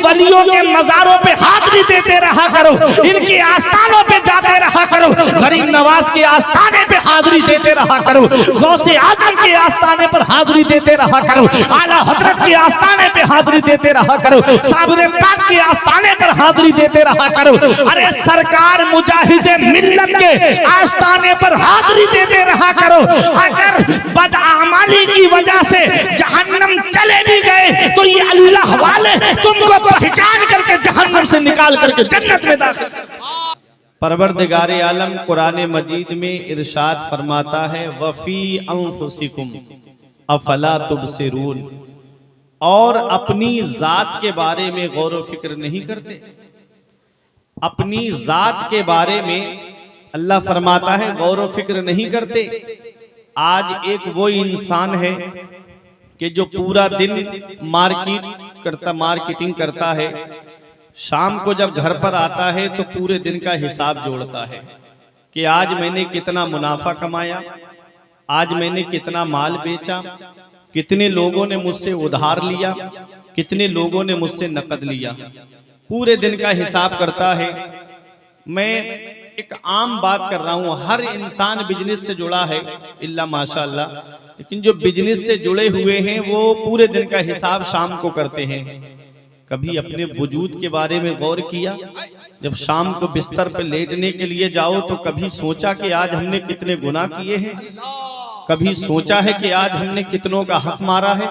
वलियों के मजारों पे हाजिरी देते रहा करो, इनके आस्थानों पे जाते रहा करो, गरीब नवाज के आस्थाने पे हाजिरी देते रहा करो, गौसे आजम के आस्थाने पर हाजिरी देते रहा करो, आला हजरत के आस्थाने पे हाजिरी देते रहा करो, साबरे पाक के आस्थाने पर हाजिरी देते रहा करो। अरे सरकार मुजाहिदे मिल्लत के आस्थाने पर हाजिरी देते रहा करो। अगर बदआमाली की वजह से जहन्नम चले भी गए तो ये अल्लाह वाले तुमको पहचान करके जहन्नम से निकाल करके जन्नत में दाखिल। परवरदिगारे आलम कुरान मजीद में इरशाद फरमाता है, वफी अंफुसिकुम अफला तुबसिरून, और अपनी जात के बारे में गौर व फिक्र नहीं करते। अपनी जात के बारे में अल्लाह फरमाता है गौर व फिक्र नहीं करते। आज एक वो इंसान है कि जो पूरा दिन मार्केटिंग करता है, शाम को जब घर पर आता है तो पूरे दिन का हिसाब जोड़ता है कि आज मैंने कितना मुनाफा कमाया, आज मैंने कितना माल बेचा, कितने लोगों ने मुझसे उधार लिया, कितने लोगों ने मुझसे नकद लिया, पूरे दिन का हिसाब करता है। मैं एक आम बात कर रहा हूं, हर इंसान बिजनेस से जुड़ा है इल्ला माशाअल्लाह, लेकिन जो बिजनेस से जुड़े हुए हैं वो पूरे दिन का हिसाब शाम को करते हैं। कभी अपने वजूद के बारे में गौर किया? जब शाम को बिस्तर पर लेटने के लिए जाओ तो कभी सोचा कि आज हमने कितने गुनाह किए हैं? कभी सोचा है कि आज हमने कितनों का हक मारा है?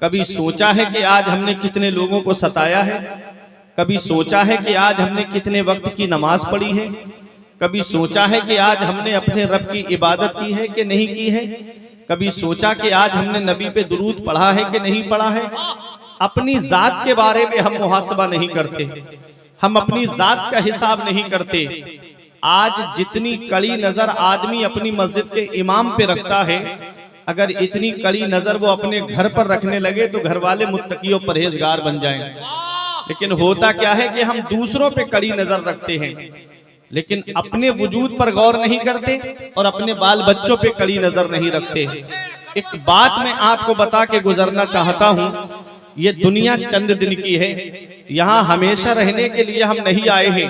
कभी सोचा है कि आज हमने कितने लोगों को सताया है? कभी सोचा है कि आज हमने कितने वक्त की नमाज पढ़ी है? कभी सोचा है कि आज हमने अपने रब की इबादत की है कि नहीं की है? कभी सोचा कि आज हमने नबी पे दुरूद पढ़ा है कि नहीं पढ़ा है? अपनी जात के बारे में हम मुहासबा नहीं करते, हम अपनी जात का हिसाब नहीं करते। आज जितनी कड़ी नजर आदमी अपनी मस्जिद के इमाम पे रखता है, अगर इतनी कड़ी नजर वो अपने घर पर रखने लगे तो घर वाले मुत्तकी और परहेजगार बन जाएं। लेकिन होता क्या है कि हम दूसरों पे कड़ी नजर रखते हैं, लेकिन अपने वजूद पर गौर नहीं करते और अपने बाल बच्चों पे कड़ी नजर नहीं रखते। एक बात मैं आपको बता के गुजरना चाहता हूं, ये दुनिया चंद दिन की है, यहाँ हमेशा रहने के लिए हम नहीं आए हैं।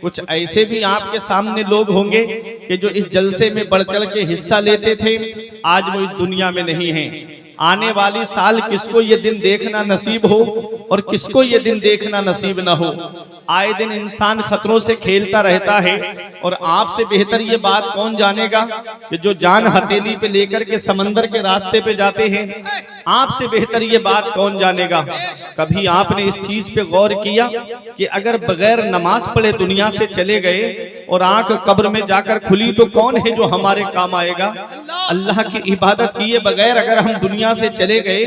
कुछ ऐसे भी आपके सामने लोग होंगे कि जो इस जलसे में बढ़ चढ़ के हिस्सा लेते थे, आज वो इस दुनिया में नहीं हैं। आने वाली साल किसको ये दिन देखना नसीब हो और किसको ये दिन देखना नसीब ना हो। आए दिन इंसान खतरों से खेलता रहता है, और आपसे बेहतर ये बात कौन जानेगा कि जो जान हथेली पे लेकर के समंदर के रास्ते पे जाते हैं, आपसे बेहतर ये बात कौन जानेगा। कभी आपने इस चीज पे गौर किया कि अगर बगैर नमाज पढ़े दुनिया से चले गए और आंख कब्र में जाकर खुली तो कौन है जो हमारे काम आएगा? अल्लाह की इबादत किए बगैर अगर हम दुनिया से चले गए,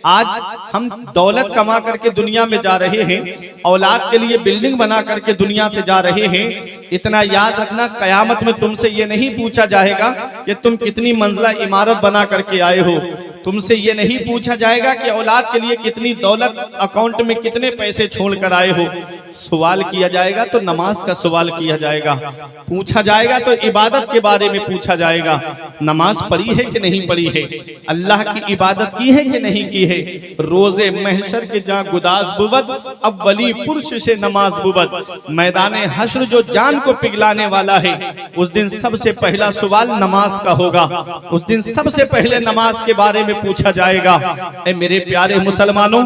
आज हम दौलत कमा करके दुनिया में जा रहे हैं, औलाद के लिए बिल्डिंग बना करके दुनिया से जा रहे हैं, इतना याद रखना कयामत में तुमसे ये नहीं पूछा जाएगा कि तुम कितनी मंजिला इमारत बना करके आए हो। तुमसे ये नहीं पूछा जाएगा कि औलाद के लिए कितनी दौलत, अकाउंट में कितने पैसे छोड़ कर आए हो। सवाल किया जाएगा तो नमाज का सवाल किया जाएगा, पूछा जाएगा तो इबादत के बारे में पूछा जाएगा। नमाज पढ़ी है कि नहीं पढ़ी है? अल्लाह की इबादत की है कि नहीं की है? रोजे महशर के जहाँ गुदास बुवद, अव्वली पुरुष से नमाज बुवद। मैदान हश्र जो जान को पिघलाने वाला है, उस दिन सबसे पहला सवाल नमाज का होगा। उस दिन सबसे पहले नमाज के बारे में पूछा जाएगा। ए मेरे प्यारे मुसलमानों,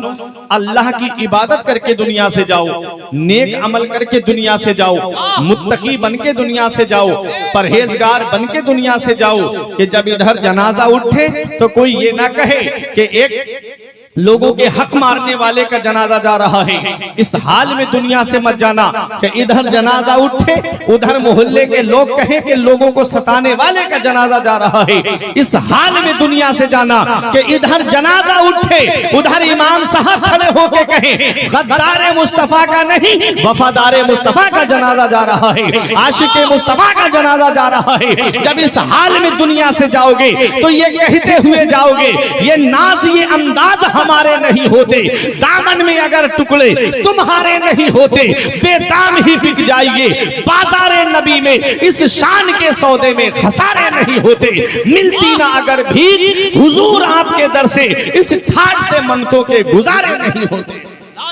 अल्लाह की इबादत करके दुनिया से जाओ, नेक अमल करके दुनिया से जाओ, मुत्तकी बन के दुनिया से जाओ, परहेजगार बन के दुनिया से जाओ, कि जब इधर जनाजा उठे तो कोई ये ना कहे कि एक लोगों के हक मारने वाले का जनाजा जा रहा है। इस हाल में दुनिया से मत जाना कि इधर जनाजा उठे, उधर मोहल्ले के लोग कहें कि लोगों को सताने वाले का जनाजा जा रहा है। इस हाल में दुनिया से जाना कि इधर जनाजा उठे, उधर इमाम साहब खड़े होके कहें गद्दार मुस्तफा का नहीं, वफादार मुस्तफा का जनाजा जा रहा है, आशिक मुस्तफा का जनाजा जा रहा है। जब इस हाल में दुनिया से जाओगे तो ये कहते हुए जाओगे, ये नाज ये अंदाज हमारे नहीं होते, दामन में अगर टुकड़े तुम्हारे नहीं होते, बेदाम ही बिक जाएंगे। बाजारे नबी में इस शान के सौदे में खसारे नहीं होते, मिलती ना अगर भी हुजूर आपके दर से इस ठाट से मंगतों के गुजारे नहीं होते।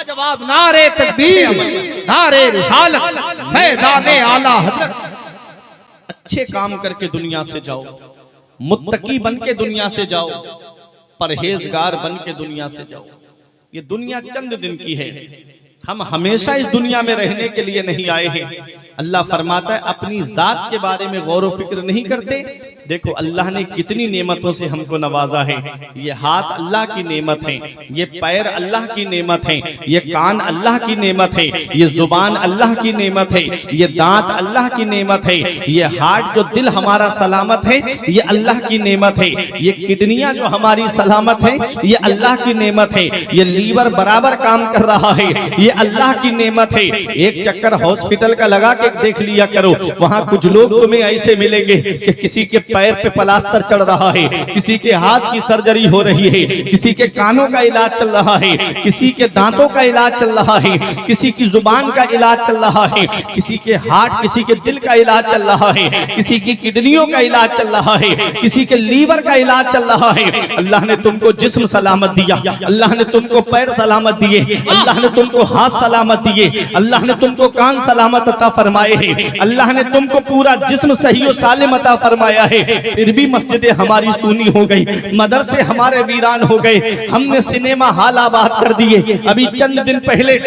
लाजवाब नारे तकबीर, नारे रिसालत, फैज़ाने आला हज़रत। अच्छे काम करके दुनिया से जाओ, मुत्तकी बन के दुनिया से जाओ, परहेजगार बन के दुनिया से जाओ। ये दुनिया चंद दिन की है, हम हमेशा इस दुनिया में रहने के लिए नहीं आए हैं। अल्लाह फरमाता है अपनी जात के बारे में गौर व फिक्र नहीं करते। देखो अल्लाह ने कितनी नेमतों से हमको नवाजा है। ये हाथ अल्लाह की नेमत है, ये पैर अल्लाह की नेमत है, ये कान अल्लाह की नेमत है, ये जुबान अल्लाह की नेमत है, ये दांत अल्लाह की नेमत है, ये हार्ट जो दिल हमारा सलामत है ये अल्लाह की नेमत है, ये किडनियां जो हमारी सलामत है ये अल्लाह की नेमत है, ये लीवर बराबर काम कर रहा है ये अल्लाह की नेमत है। एक चक्कर हॉस्पिटल का लगा के देख लिया करो, वहां कुछ लोग तुम्हें ऐसे मिलेंगे कि किसी के पैर पे प्लास्टर चढ़ रहा है, किसी के हाथ की सर्जरी हो रही है, किसी के कानों का इलाज चल रहा है, किसी के दांतों का इलाज चल रहा है, किसी की जुबान का इलाज चल रहा है, किसी के हार्ट किसी के दिल का इलाज चल रहा है, किसी की किडनियों का इलाज चल रहा है, किसी के लीवर का इलाज चल रहा है। अल्लाह ने तुमको जिस्म सलामत दिया, अल्लाह ने तुमको पैर सलामत दिए, अल्लाह ने तुमको हाथ सलामत दिए, अल्लाह ने तुमको कान सलामत अता फरमाए हैं, अल्लाह ने तुमको पूरा जिस्म सही और सालिम अता फरमाया है। फिर भी मस्जिदें हमारी सूनी हो गई, मदरसे हमारे वीरान हो गए, हमने सिनेमा हॉल आबाद कर दिए। अभी चंद दिन पहले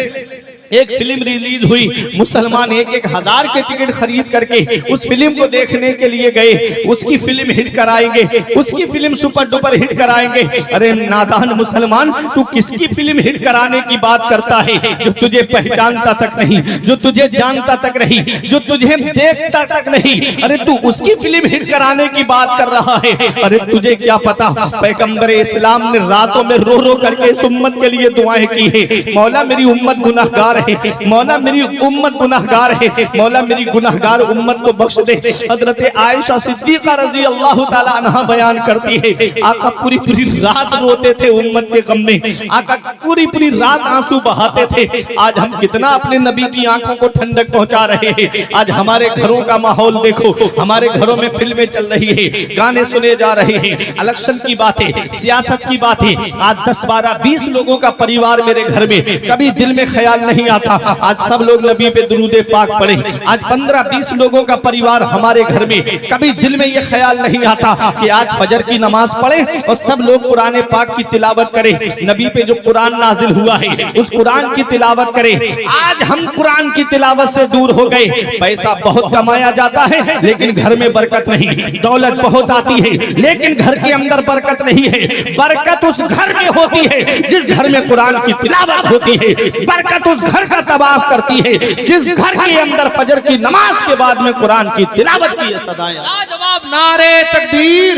एक फिल्म रिलीज हुई, मुसलमान एक एक हजार के टिकट खरीद करके उस फिल्म को देखने के लिए गए। उसकी फिल्म हिट कराएंगे, उसकी फिल्म सुपर डुपर हिट कराएंगे। अरे नादान मुसलमान, तू किसकी फिल्म हिट कराने की बात करता है जो तुझे पहचानता तक नहीं, जो तुझे जानता तक नहीं, जो तुझे देखता तक नहीं। अरे तू उसकी फिल्म हिट कराने की बात कर रहा है। अरे तुझे क्या पता पैगंबर इस्लाम ने रातों में रो रो करके इस उम्मत के लिए दुआएं की है, मौला मेरी उम्मत गुनाहगार है, मौला मेरी उम्मत गुनाहगार है, मौला मेरी गुनाहगार उम्मत को बख्श दे। हजरत आयशा सिद्दीका रजी अल्लाह ताला अन्हा बयान करती है, आका पूरी पूरी रात रोते थे उम्मत के गम में, आका पूरी पूरी रात आंसू बहाते थे। आज हम कितना अपने नबी की आंखों को ठंडक पहुंचा रहे हैं। आज हमारे घरों का माहौल देखो, हमारे घरों में फिल्में चल रही है, गाने सुने जा रहे हैं, इलेक्शन की बातें, सियासत की बातें। आज 10, 12, 20 लोगों का परिवार मेरे घर में, कभी दिल में ख्याल नहीं आता आज सब लोग नबी पे दुरूदे पाक पढ़े। आज 15-20 लोगों का परिवार हमारे घर में, कभी दिल में ये ख्याल नहीं आता कि आज फजर की नमाज पढ़े और सब लोग कुरान पाक की तिलावत करें, नबी पे जो कुरान नाजिल हुआ है उस कुरान की तिलावत करें। आज हम कुरान की तिलावत से दूर हो गए। पैसा बहुत कमाया जाता है लेकिन घर में बरकत नहीं, दौलत बहुत आती है लेकिन घर के अंदर बरकत नहीं है। बरकत उस घर में होती है जिस घर में कुरान की तिलावत होती है, बरकत उस घर का तबाफ करती है जिस घर के अंदर फजर की नमाज के बाद में कुरान की तिलावत की सदाएं। लाजवाब नारे तकबीर,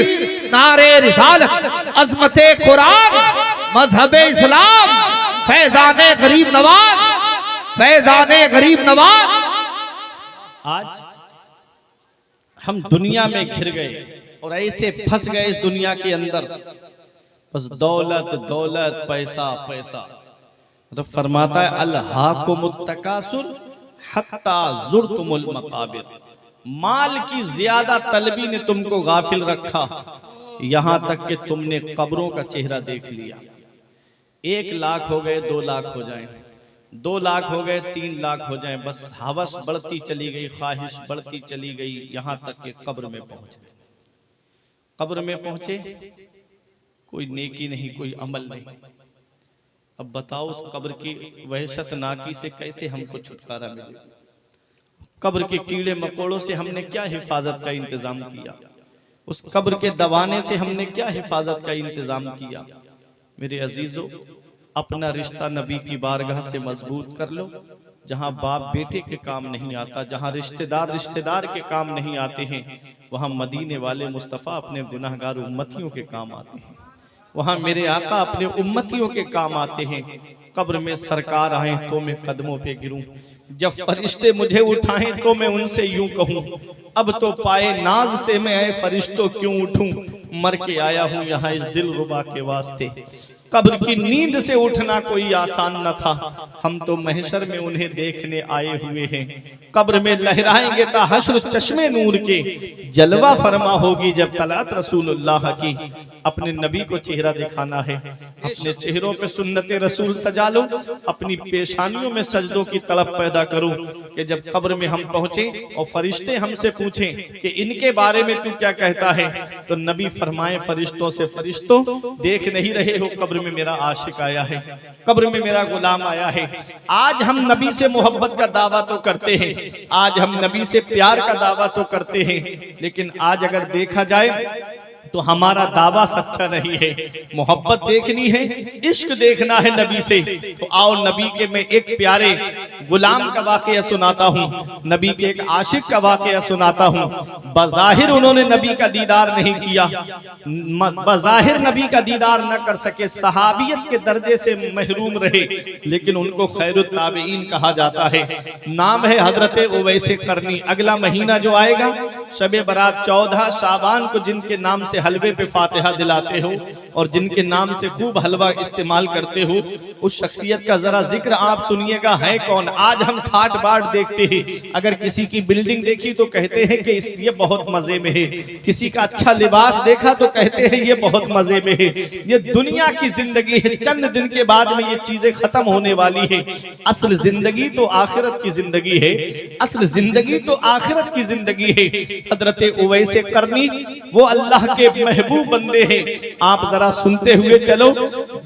नारे रिसालत, अज़मते कुरान, मजहबे इस्लाम, फैज़ाने गरीब नवाज, फैज़ाने गरीब नवाज। आज हम दुनिया में घिर गए और ऐसे फंस गए इस दुनिया के अंदर, बस दौलत दौलत, पैसा पैसा। तो फरमाता है अल्हाकुमुत तकासुर हत्ता ज़ुरतुमुल मकाबिर, माल की ज्यादा तलबी ने तुमको गाफिल रखा यहां तक कि तुमने कब्रों का चेहरा देख लिया। 1 लाख हो गए, 2 लाख हो जाएं, 2 लाख हो गए, 3 लाख हो जाएं, बस हवस बढ़ती चली गई, ख्वाहिश बढ़ती चली गई, यहां तक कि कब्र में पहुंच गए। कब्र में पहुंचे, कोई नेकी नहीं, कोई अमल नहीं। अब बताओ उस कब्र की वहशत नाकी से कैसे हमको छुटकारा मिले? कब्र के कीड़े मकोड़ों से हमने क्या हिफाजत का इंतजाम किया? उस कब्र के दबाने से हमने क्या हिफाजत का इंतजाम किया? मेरे अजीजों, अपना रिश्ता नबी की बारगाह से मजबूत कर लो। जहां बाप बेटे के काम नहीं आता, जहां रिश्तेदार रिश्तेदार के काम नहीं आते हैं, वहां मदीने वाले मुस्तफ़ा अपने गुनाहगार उम्मतियों के काम आते हैं। वहां मेरे आका अपने उम्मतियों के काम आते हैं। कब्र में सरकार आए तो मैं कदमों पे गिरूं, जब फरिश्ते मुझे उठाएं तो मैं उनसे यूं कहूं, अब तो पाए नाज से मैं आए फरिश्तों क्यों उठूं, मर के आया हूं यहाँ इस दिल रुबा के वास्ते। कब्र की नींद से उठना कोई आसान न था, हम तो महशर में उन्हें देखने आए हुए हैं। कब्र में लहराएंगे ता हश्र चश्मे नूर के, जलवा फरमा होगी जब तलात रसूलुल्लाह की। अपने नबी को चेहरा दिखाना है। अपने चेहरों पे सुन्नते रसूल सजा लो, अपनी पेशानियों में सजदों की तलब पैदा करो कि जब कब्र में हम पहुंचे और फरिश्ते हमसे पूछें कि इनके बारे में तू क्या कहता है, तो नबी फरमाए फरिश्तों से, फरिश्तों देख नहीं रहे हो कब्र में मेरा आशिक आया है, कब्र में मेरा गुलाम आया है। आज हम नबी से मोहब्बत का दावा तो करते हैं, आज हम नबी से प्यार का दावा तो करते हैं, लेकिन आज अगर देखा जाए तो हमारा दावा सच्चा नहीं है। मोहब्बत देखनी है, इश्क देखना है नबी से, तो आओ नबी के मैं एक प्यारे गुलाम का वाकया सुनाता हूँ, नबी के एक आशिक का वाकया सुनाता हूँ। बज़ाहिर उन्होंने नबी का दीदार नहीं किया, बज़ाहिर नबी का दीदार न कर सके, सहाबियत के दर्जे से महरूम रहे, लेकिन उनको खैरुत ताबईन कहा जाता है। नाम है हजरत उवैसे करनी। अगला महीना जो आएगा शबे बरात 14 शाबान को जिनके नाम से हलवे पे फातिहा दिलाते हो और जिनके नाम से खूब हलवा इस्तेमाल करते हो, उस शख्सियत का जरा जिक्र आप सुनिएगा। है कौन? आज हम ठाट बाट देखते हैं, अगर किसी की बिल्डिंग देखी तो कहते हैं कि ये बहुत मजे में है, किसी का अच्छा लिबास देखा तो कहते हैं ये बहुत मजे में है। ये दुनिया की जिंदगी है, चंद दिन के बाद में ये चीजें खत्म होने वाली है। असल जिंदगी तो आखिरत की जिंदगी है, असल जिंदगी तो आखिरत की जिंदगी है। हजरत उवैसे करनी वो अल्लाह के महबूब बंदे हैं। आप जरा सुनते हुए चलो।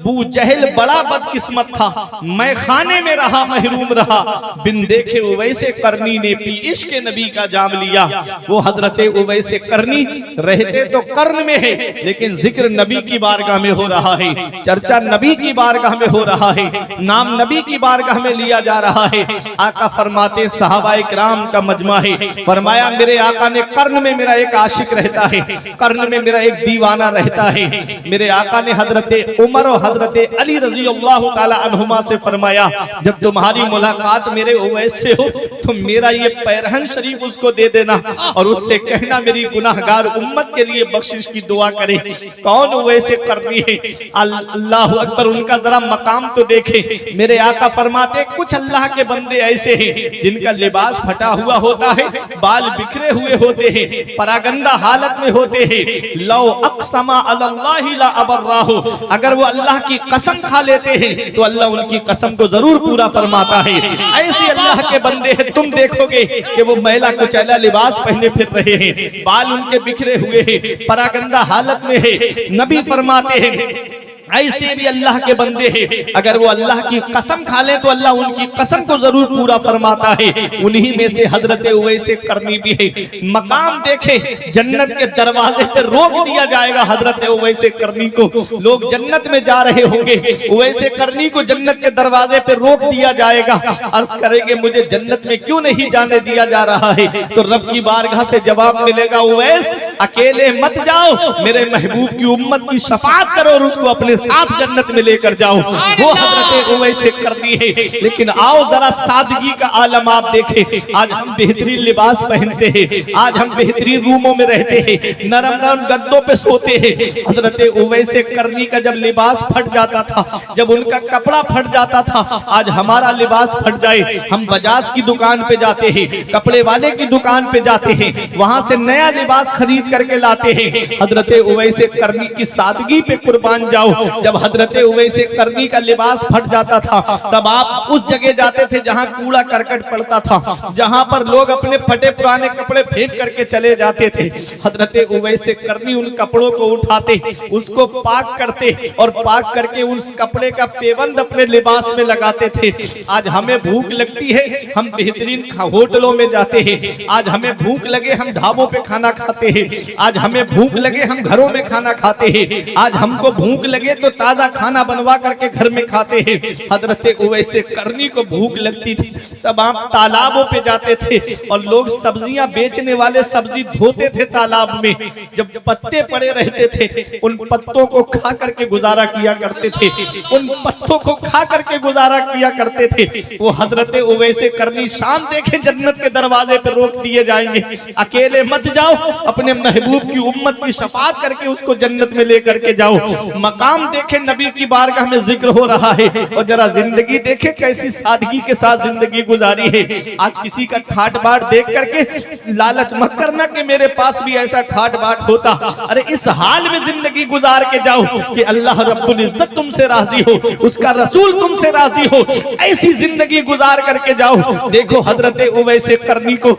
बू जहल बड़ा बदकिस्मत था, मैं खाने में रहा महरूम रहा, बिन देखे उवैसे करनी ने पी इश्क नबी का जाम लिया। वो हजरत उवैसे करनी रहते तो कर्न में है, लेकिन जिक्र नबी की बारगाह में हो रहा है, चर्चा नबी की बारगाह में हो रहा है, नाम नबी की बारगाह में लिया जा रहा है। आका फरमाते सहाबाए किराम का मजमा है, फरमाया मेरे आका ने कर्न में मेरा एक आशिक रहता है, कर्न में मेरा एक दीवाना रहता है। मेरे आका ने हजरत उमर और हजरत अली रजी अल्लाह ताला अन्हुमा से फरमाया जब तुम्हारी मुलाकात मेरे उवैस से हो तो मेरा ये पैरहन शरीफ उसको दे देना और उससे कहना मेरी गुनाहगार उम्मत के लिए बख्शिश की दुआ करे। कौन उवैसे करनी है? अल्लाह अकबर, उनका जरा मकाम तो देखे। मेरे आका फरमाते कुछ अल्लाह के बंदे ऐसे हैं जिनका लिबास फटा हुआ होता है, बाल बिखरे हुए होते हैं, परागंदा हालत में होते हैं। लौ अक़समा अलल्लाहि ला अबर्राहु, अगर वो अल्लाह की कसम खा लेते हैं तो अल्लाह उनकी कसम को जरूर पूरा फरमाता है। ऐसे अल्लाह के बंदे हैं, तुम देखोगे कि वो मैला कुचैला लिबास पहने फिर रहे हैं, बाल उनके बिखरे हुए हैं, परागंदा हालत में है। नबी फरमाते हैं ऐसे भी अल्लाह के बंदे हैं, अगर वो अल्लाह की कसम खा ले तो अल्लाह उनकी कसम को जरूर पूरा फरमाता है। उन्हीं में से हजरत उवैसे करनी भी है। मकाम देखे, जन्नत के दरवाजे पर रोक दिया जाएगा हजरत उवैसे करनी को। लोग जन्नत में जा रहे होंगे, उवैसे करनी को जन्नत के दरवाजे पर रोक दिया जाएगा। अर्ज करेंगे मुझे जन्नत में क्यों नहीं जाने दिया जा रहा है? तो रब की बारगाह से जवाब मिलेगा, उवैस अकेले मत जाओ, मेरे महबूब की उम्मत की शफाअत करो और उसको अपने साथ जन्नत में लेकर जाओ। वो हजरत उवैसे करनी है। लेकिन आओ जरा सादगी का आलम आप देखें। आज हम बेहतरीन लिबास पहनते हैं, आज हम बेहतरीन रूमों में रहते हैं, नरम नरम गद्दों पे सोते हैं। हजरत उवैसे करनी का जब लिबास फट जाता था, जब उनका कपड़ा फट जाता था, आज हमारा लिबास फट जाए, हम बजाज की दुकान पे जाते हैं, कपड़े वाले की दुकान पे जाते हैं, वहां से नया लिबास खरीद करके लाते हैं। हजरत उवैसे करनी की सादगी पे कुर्बान जाओ। जब हजरत उवैसे करनी का लिबास फट जाता था तब आप उस जगह जाते थे जहां कूड़ा करकट पड़ता था, जहां पर लोग अपने फटे पुराने कपड़े फेंक करके चले जाते थे। हजरत उवैसे करनी उन कपड़ों को उठाते, उसको पाक करते और पाक करके उस कपड़े का पेबंद अपने लिबास में लगाते थे। आज हमें भूख लगती है, हम बेहतरीन होटलों में जाते हैं, आज हमें भूख लगे हम ढाबों पे खाना खाते हैं, आज हमें भूख लगे हम घरों में खाना खाते हैं, आज हमको भूख लगे तो ताजा खाना बनवा करके घर में खाते हैं। हजरत उवैसे करनी को भूख लगती थी तब आप तालाबों पे जाते थे और लोग सब्जियां बेचने वाले सब्जी धोते थे तालाब में। जब पत्ते पड़े रहते थे उन पत्तों को खा करके गुजारा किया करते थे, उन पत्तों को खा करके गुजारा किया करते थे। वो हजरत उवैसे करनी शाम देखे जन्नत के दरवाजे पे रोक दिए जाएंगे, अकेले मत जाओ, अपने महबूब की उम्मत की शफाअत करके उसको जन्नत में लेकर के जाओ। मकाम देखे नबी की बारगाह में जिक्र हो रहा है, और जरा जिंदगी देखे कैसी सादगी के साथ जिंदगी गुजारी है। आज किसी का ठाट बाट देख करके लालच मत करना कि मेरे पास भी ऐसा ठाट बाट होता। अरे इस हाल में जिंदगी गुजार के जाओ कि अल्लाह रब्बुल इज्जत तुमसे राजी हो, उसका रसूल तुमसे राजी हो, ऐसी जिंदगी गुजार करके जाओ। देखो हजरत उवैस करनी को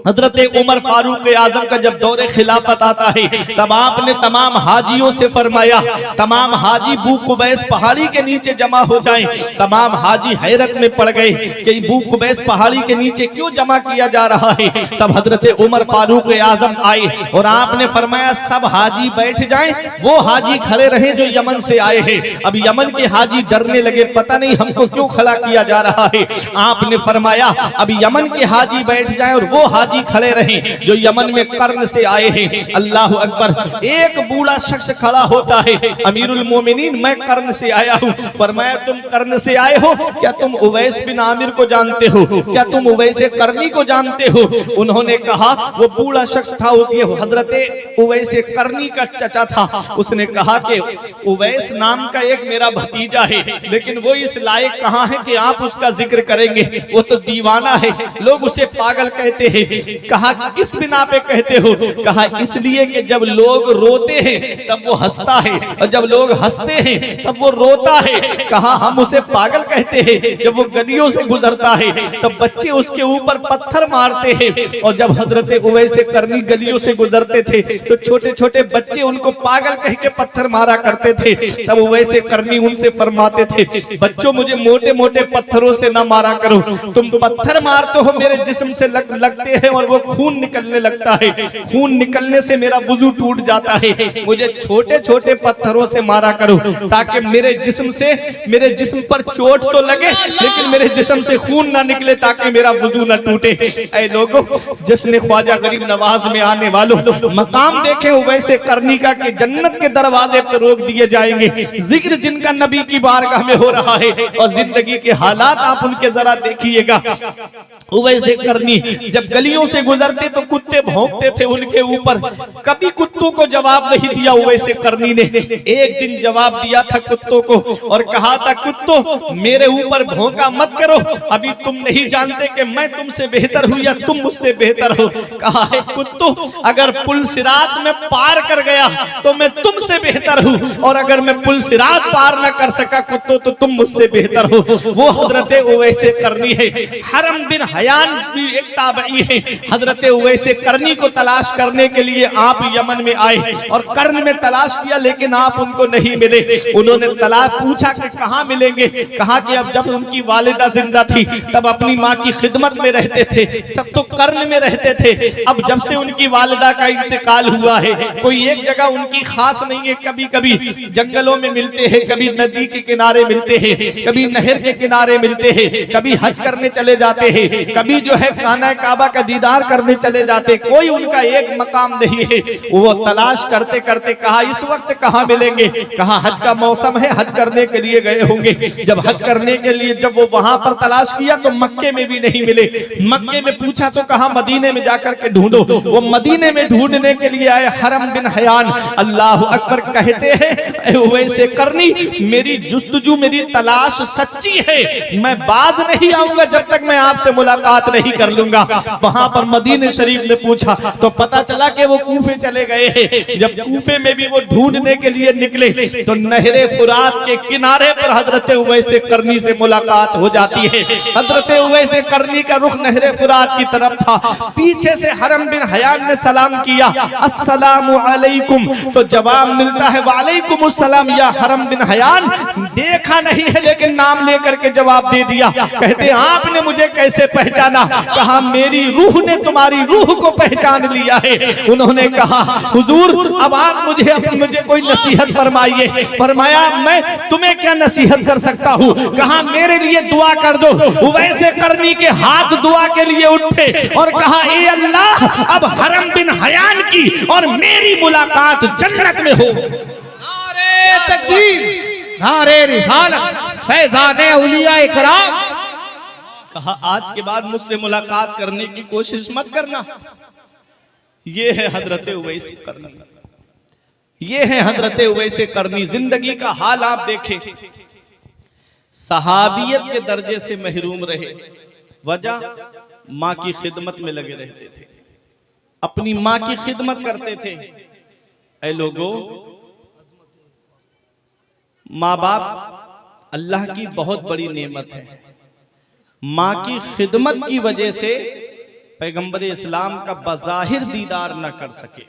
हजरत उमर फारूक आजम का जब दौरे खिलाफत आता है, तब आपने तमाम हाजियों से फरमाया तमाम हाजी बू कुबैस पहाड़ी के नीचे जमा हो जाएं। तमाम हाजी हैरत में पड़ गए कि बू कुबैस पहाड़ी के नीचे क्यों जमा किया जा रहा है। तब हजरत उमर फारूक आजम आए और आपने फरमाया सब हाजी बैठ जाएं, वो हाजी खड़े रहे जो यमन से आए हैं। अब यमन के हाजी डरने लगे, पता नहीं हमको क्यों खड़ा किया जा रहा है। आपने फरमाया अब यमन के हाजी बैठ जाएं और वो हाजी खड़े रहे जो यमन में कर्न से आए हैं। अल्लाह अकबर। एक बूढ़ा शख्स खड़ा होता है, अमीरुल मोमिनीन मैं कर्न से आया हूँ। फरमाया तुम कर्न से आए हो, क्या तुम उवैस बिन आमिर को जानते हो, क्या तुम उवैस करनी को जानते हो। उन्होंने कहा, वो बूढ़ा शख्स था हजरत उवैस करनी का चचा था। उसने कहा कि उवैस नाम का एक मेरा भतीजा है, लेकिन वो इस लायक कहाँ है कि आप उसका जिक्र करेंगे, वो तो दीवाना है, लोग उसे पागल कहते हैं। कहा किस बिना पे कहते हो। कहा इसलिए कि जब लोग रोते हैं तब वो हंसता है, और जब लोग हंसते हैं तब वो रोता है। कहा हम उसे पागल कहते हैं। जब वो गलियों से गुजरता है तब बच्चे उसके ऊपर पत्थर मारते हैं, और जब हजरत उवैस करनी गलियों से गुजरते थे तो छोटे छोटे बच्चे उनको पागल कह के पत्थर मारा करते थे। तब उवैस करनी उनसे फरमाते थे, बच्चों मुझे मोटे मोटे पत्थरों से ना मारा करो, तुम पत्थर मारते हो मेरे जिस्म से लगते हैं और वो खून निकलने लगता है, खून निकलने से मेरा वुजू टूट जाता है, मुझे छोटे छोटे पत्थरों से मारा करो ताकि मेरे जिस्म पर चोट तो लगे लेकिन मेरे जिस्म से खून ना निकले, ताकि मेरा वुजू ना टूटे। ऐ लोगों, जश्न ख्वाजा गरीब नवाज में आने वालों, मकाम देखे उवैस करनी का कि जन्नत के दरवाजे पर रोक दिए जाएंगे। जिक्र जिनका नबी की बारगाह में हो रहा है, और जिंदगी के हालात आप उनके जरा देखिएगा। उवैस करनी जब गलियों से गुजरते तो कुत्ते भौंकते थे उनके ऊपर, कभी कुत्तों को जवाब नहीं दिया उवैस करनी ने। एक दिन जवाब दिया था कुत्तों को और कहा था, कुत्तों मेरे ऊपर भौंका मत करो, अभी तुम नहीं जानते कि मैं तुमसे बेहतर हूँ या तुम मुझसे बेहतर हो। कहा है कुत्तों, अगर पुल सिरात में पार कर गया तो मैं तुमसे बेहतर हूँ, और अगर मैं पुल सिरात पार न कर सका कुत्तों तो तुम मुझसे बेहतर हो। वो हजरत उवैस करनी है। हरम बिन हयान भी एक ताबई है। हजरत उवैस करनी को तलाश करने के लिए आप यमन में आए और कर्न में तलाश किया, लेकिन आप उनको नहीं मिले। उन्होंने तलाश पूछा कि कहाँ मिलेंगे। कहा कि अब जब उनकी वालिदा जिंदा थी तब अपनी माँ की खिदमत में रहते थे, तब तो कर्न में रहते थे। अब जब से उनकी वालिदा का इंतकाल हुआ है कोई एक जगह उनकी खास नहीं है, कभी कभी जंगलों में मिलते हैं, कभी नदी के किनारे मिलते हैं, कभी नहर के किनारे मिलते हैं, कभी हज करने चले जाते हैं, कभी जो है खाना काबा का दीदार करने चले जाते। कोई उनका एक मकाम नहीं है। वो तलाश करते करते कहा इस वक्त कहाँ मिलेंगे। कहा हज का मौसम है, हज करने के लिए गए होंगे। जब हज करने के लिए जब वो वहां पर तलाश किया तो मक्के में भी नहीं मिले। मक्के में पूछा तो कहा मदीने में जाकर के ढूंढो। वो मदीने में ढूंढने के लिए आए। हरम बिन हयान, अल्लाह अकबर कहते हैं उवैस करनी मेरी जुस्तजू मेरी तलाश सच्ची है, मैं बाज नहीं आऊंगा जब तक मैं आपसे मुलाकात नहीं कर लूंगा। वहां पर मदीने शरीफ ने पूछा तो पता चला कि वो कूफे चले गए हैं। जब कूफे में भी वो ढूंढने के लिए निकले तो नहरे फुरात के किनारे पर हजरत उवैस करनी से मुलाकात हो जाती है। हजरत उवैस करनी का रुख नहरे फुरात की तरफ था। पीछे से हरम बिन हयान ने सलाम किया, अस्सलामु अलैकुम, तो जवाब मिलता है वालेकुम अस्सलाम या हरम बिन हयान। देखा नहीं है लेकिन नाम लेकर के जवाब दे दिया। कहते आपने मुझे कैसे पहचाना। कहा मेरी रूह ने तुम्हारी रूह को पहचान लिया है। उन्होंने कहा हुजूर अब आप मुझे कोई नसीहत फरमाइए। फरमाया मैं तुम्हें क्या नसीहत कर सकता हूँ। कहा मेरे लिए दुआ कर दो। उवैस करनी के हाथ दुआ के लिए उठे और कहा ए अल्लाह अब हरम बिन हयान की और मेरी मुलाकात जन्नत में हो। नारे तकबीर, नारे रिसालत, फैज़ाने औलिया इकराम। कहा आज के बाद मुझसे मुलाकात करने की कोशिश मत करना। ये है हजरत उवैस करनी, ये है हजरत उवैस करनी। जिंदगी का हाल आप देखें, सहाबियत के दर्जे से महरूम रहे। वजह, माँ की खिदमत में लगे रहते थे, अपनी माँ की खिदमत करते थे। ऐ लोगों, माँ बाप अल्लाह की बहुत बड़ी नेमत है। माँ की खिदमत की वजह से पैगंबर इस्लाम का बज़ाहिर दीदार न कर सके।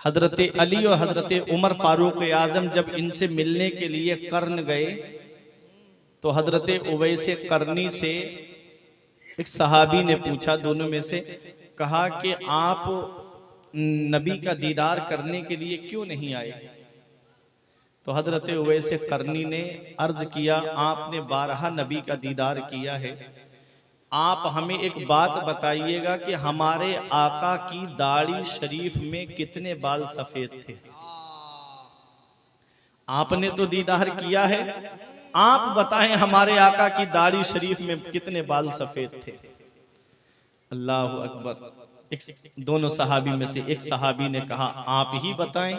हजरत अली और हजरत उमर फारूक आजम जब इनसे मिलने के लिए कर्न गए तो हजरत उवैस करनी से एक सहाबी ने पूछा, दोनों में से, कहा कि आप नबी का दीदार करने के लिए क्यों नहीं आए? तो हजरत उवैस करनी ने अर्ज किया, आपने 12 नबी का दीदार किया है, आप हमें एक बात बताइएगा कि हमारे आका की दाढ़ी शरीफ में कितने बाल सफेद थे? आपने तो दीदार किया है, आप बताएं हमारे आका की दाढ़ी शरीफ में कितने बाल सफेद थे? अल्लाह अकबर। दोनों सहाबी में से एक सहाबी ने कहा, आप ही बताएं।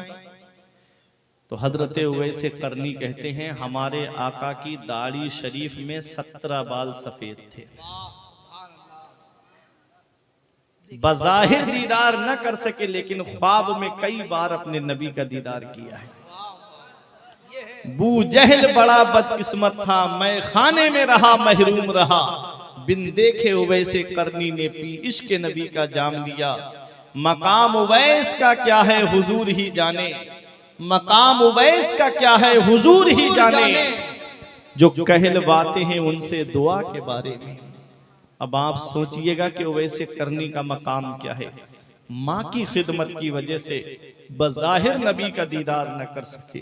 तो हजरत उवैस करनी कहते हैं, हमारे आका की दाढ़ी शरीफ में 17 बाल सफेद थे। बज़ाहिर दीदार न कर सके, लेकिन ख्वाब में कई बार अपने नबी का दीदार किया है। बू जहल बड़ा बदकिस्मत था, मैं खाने में रहा महरूम रहा, बिन देखे उवैस करनी ने पी इश्क नबी का जाम लिया। मकाम उवैस का क्या है हुजूर ही जाने, मकाम उवैस का क्या है हुजूर ही जाने, जो कहलवाते हैं उनसे दुआ के बारे में। अब आप सोचिएगा कि उवैस करनी का मकाम क्या है। माँ की खिदमत की वजह से बज़ाहिर नबी का दीदार न कर सके।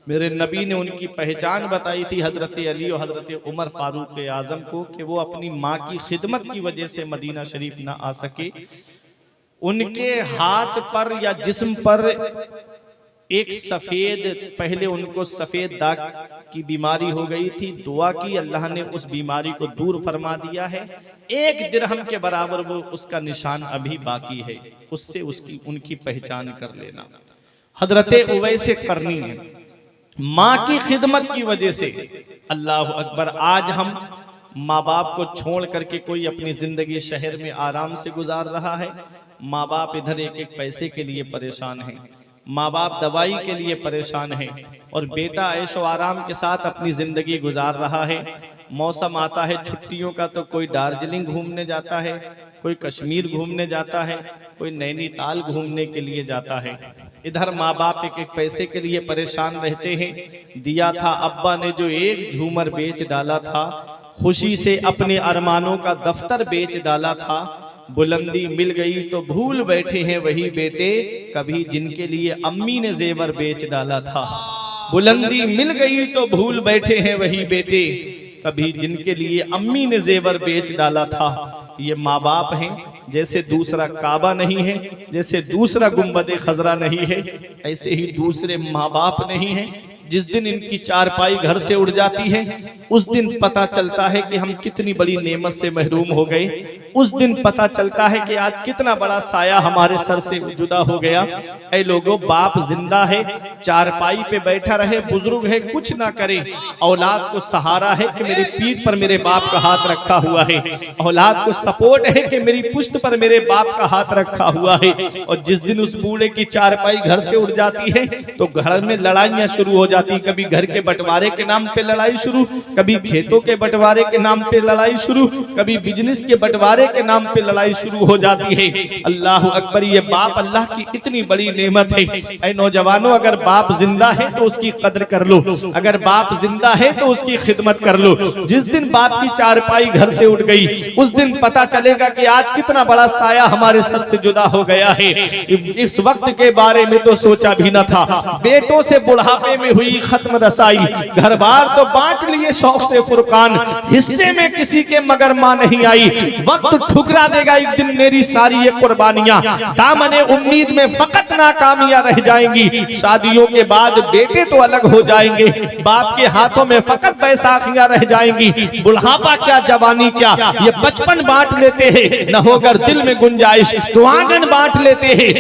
मेरे नबी ने उनकी पहचान बताई थी हजरत अली और हजरत उमर फारूक आजम को कि वो अपनी माँ की खिदमत की वजह से मदीना शरीफ ना आ सके। उनके हाथ पर या जिस्म पर एक सफेद, पहले उनको सफेद दाग की बीमारी हो गई थी, दुआ की, अल्लाह ने उस बीमारी को दूर फरमा दिया है। 1 दिरहम के बराबर वो उसका निशान अभी बाकी है, उससे उसकी उनकी पहचान कर लेना। हजरत उवैस करनी ने माँ की खिदमत की वजह से, अल्लाह अकबर, आज हम माँ बाप को छोड़ करके कोई अपनी जिंदगी शहर में आराम से गुजार रहा है। माँ बाप इधर एक एक पैसे के लिए परेशान हैं, माँ बाप दवाई के लिए परेशान हैं, और बेटा ऐशो आराम के साथ अपनी जिंदगी गुजार रहा है। मौसम आता है छुट्टियों का तो कोई दार्जिलिंग घूमने जाता है, कोई कश्मीर घूमने जाता है, कोई नैनीताल घूमने के लिए जाता है। इधर माँ बाप एक एक पैसे के लिए परेशान रहते हैं। दिया था अब्बा ने जो एक झूमर बेच डाला था, खुशी से अपने अरमानों का दफ्तर बेच डाला था। बुलंदी मिल गई तो भूल बैठे हैं वही बेटे, कभी जिनके लिए अम्मी ने जेवर बेच डाला था। बुलंदी मिल गई तो भूल बैठे हैं वही बेटे, कभी जिनके लिए अम्मी ने जेवर बेच डाला था। ये माँ बाप हैं, जैसे दूसरा काबा नहीं है, जैसे दूसरा गुंबद खजरा नहीं है, ऐसे ही दूसरे माँ बाप नहीं है। जिस दिन इनकी चारपाई घर से उड़ जाती है, उस दिन पता चलता है कि हम कितनी बड़ी नेमत से महरूम हो गए। उस दिन पता चलता है कि आज कितना बड़ा साया हमारे सर से जुदा हो गया। ऐ लोगों, बाप जिंदा है, चारपाई पे बैठा रहे, बुजुर्ग है, कुछ ना करे, औलाद को सहारा है कि मेरी पीठ पर मेरे बाप का हाथ रखा हुआ है, औलाद को सपोर्ट है कि मेरी पुश्त पर मेरे बाप का हाथ रखा हुआ है। और जिस दिन उस बूढ़े की चारपाई घर से उड़ जाती है तो घर में लड़ाइयां शुरू हो जाती। कभी घर के बंटवारे के नाम पे लड़ाई शुरू, कभी खेतों के बंटवारे के नाम पे लड़ाई शुरू, कभी बिजनेस के बंटवारे के नाम पे लड़ाई शुरू हो जाती है। अल्लाह अकबर, ये बाप अल्लाह की इतनी बड़ी नेमत है। ऐ नौजवानों, अगर बाप जिंदा है तो उसकी कदर कर लो, अगर बाप जिंदा है तो उसकी खिदमत कर लो। जिस दिन बाप की चारपाई घर से उठ गई, उस दिन पता चलेगा कि आज कितना बड़ा साया हमारे सर से जुदा हो गया है। इस वक्त के बारे में तो सोचा भी न था। बेटों से बुढ़ापे में हुई हुई खत्म रसाई, घर बार तो बांट लिए शौक से फुरकान, हिस्से में किसी के मगर मां नहीं आई, वक्त ठुकरा देगा एक दिन मेरी सारी ये कुर्बानियां, दामने उम्मीद में फकत नाकामियां रह जाएंगी, शादियों के बाद बेटे तो अलग हो जाएंगे, बाप के हाथों में फकत बैसाखियां रह जाएंगी, बुढ़ापा क्या जवानी क्या ये बचपन बांट लेते हैं, न होकर दिल में गुंजाइश तो आंगन बांट लेते हैं,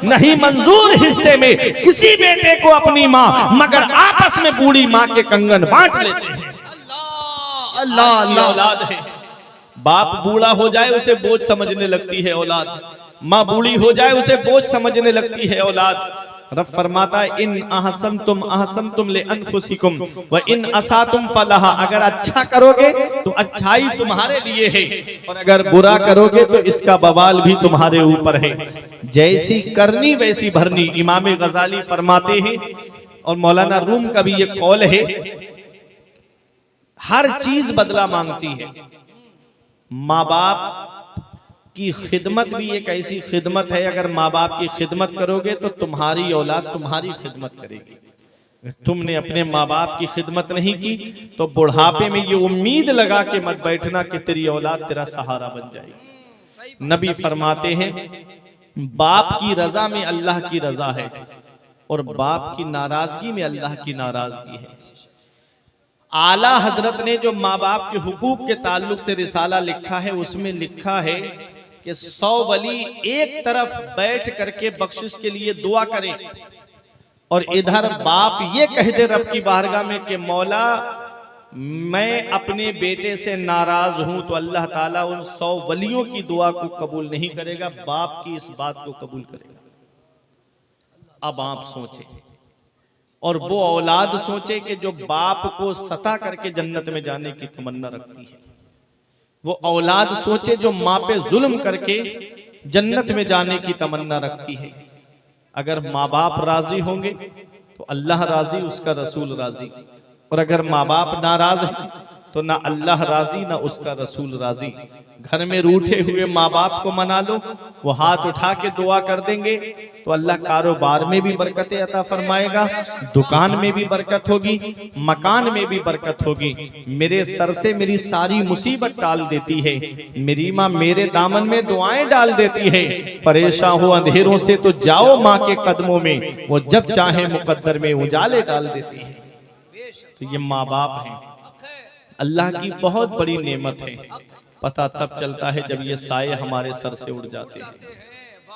नहीं मंजूर हिस्से में किसी बेटे को अपनी माँ, मगर आपस में बूढ़ी माँ के कंगन बांट लेते हैं। अल्लाह अल्लाह औलाद है, बाप बूढ़ा हो जाए उसे बोझ समझने लगती है औलाद, माँ बूढ़ी हो जाए उसे बोझ समझने लगती है औलाद। रब फरमाता है इन अहसन तुम ले अनफुसिकुम व इन असातुम फलहा, अगर अच्छा करोगे तो अच्छाई तुम्हारे लिए है और अगर बुरा करोगे तो इसका बवाल भी तुम्हारे ऊपर है, जैसी करनी वैसी भरनी। इमाम गजाली फरमाते हैं और मौलाना रूम का भी ये कौल है, हर चीज बदला मांगती है। माँ बाप की खिदमत भी एक ऐसी खिदमत है, अगर माँ बाप की खिदमत करोगे तो तुम्हारी औलाद तुम्हारी खिदमत करेगी। तुमने अपने माँ बाप की खिदमत नहीं की तो बुढ़ापे में ये उम्मीद लगा के मत बैठना कि तेरी औलाद तेरा सहारा बन जाएगी। नबी फरमाते हैं बाप की रजा में अल्लाह की रजा है और बाप की नाराजगी में अल्लाह की नाराजगी है। आला हजरत ने जो माँ बाप के हुकूक के ताल्लुक से रिसाला लिखा है उसमें लिखा है कि 100 वली एक तरफ बैठ करके बख्शिश के लिए दुआ करें और इधर बाप ये कह दे रब की बारगाह में कि मौला मैं अपने बेटे से नाराज हूं, तो अल्लाह ताला उन 100 वलियों की दुआ को कबूल नहीं करेगा, बाप की इस बात को कबूल करेगा। अब आप सोचें और वो औलाद सोचे कि जो बाप को सता करके जन्नत में जाने की तमन्ना रखती है, वो औलाद सोचे जो माँ पे जुल्म करके जन्नत में जाने की तमन्ना रखती है। अगर माँ बाप राजी होंगे तो अल्लाह राजी, उसका रसूल राजी, और अगर माँ बाप नाराज है तो ना अल्लाह राजी ना उसका रसूल राजी। घर में रूठे हुए माँ बाप को मना लो, वो हाथ उठा के दुआ कर देंगे तो अल्लाह कारोबार में भी बरकतें अता फरमाएगा, दुकान में भी बरकत होगी, मकान में भी बरकत होगी। मेरे सर से मेरी सारी मुसीबत टाल देती है, मेरी माँ मेरे दामन में दुआएं डाल देती है। परेशान हो अंधेरों से तो जाओ माँ के कदमों में, वो जब चाहे मुकद्दर में उजाले डाल देती है। तो ये माँ बाप हैं, अल्लाह की बहुत बड़ी नेमत है। पता तब चलता है जब ये साये हमारे सर से उड़ जाते हैं,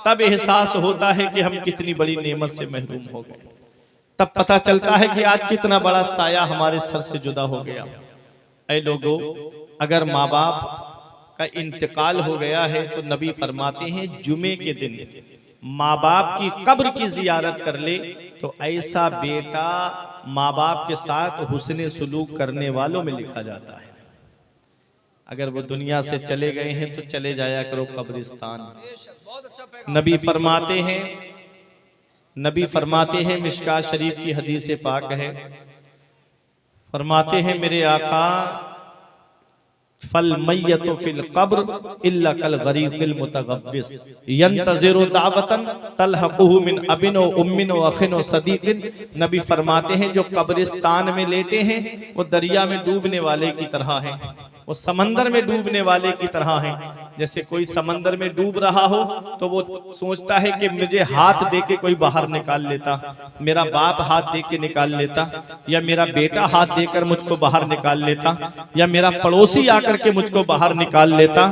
तब एहसास होता है कि हम कितनी बड़ी नेमत से महरूम हो गए। तब पता चलता है कि आज कितना बड़ा साया हमारे सर से जुदा हो गया। ऐ लोगों, अगर माँ बाप का इंतकाल हो गया है तो नबी फरमाते हैं जुमे के दिन माँ बाप की कब्र की जियारत कर ले तो ऐसा बेटा माँ बाप के साथ हुस्ने सुलूक करने वालों में लिखा जाता है। अगर वो दुनिया से चले गए हैं तो चले जाया करो कब्रिस्तान। नबी फरमाते हैं मिशकात शरीफ की हदीस पाक है, फरमाते हैं मेरे आका फल मय्यतु फिल कब्र इल्ला कल गरीबिल मुतगव्विस यंतज़िरु दावतन तलहक़ुहु मिन अबिन व उम्मिन व अखिन व सदीक़िन। नबी फरमाते हैं जो कब्रिस्तान में लेटे हैं वो दरिया में डूबने वाले की तरह हैं, वो समंदर में डूबने वाले की तरह हैं। जैसे कोई समंदर में डूब रहा हो तो वो सोचता है कि मुझे हाथ दे के कोई बाहर निकाल लेता, मेरा बाप हाथ दे के निकाल लेता, या मेरा बेटा हाथ देकर मुझको बाहर निकाल लेता, या मेरा पड़ोसी आकर के मुझको बाहर निकाल लेता।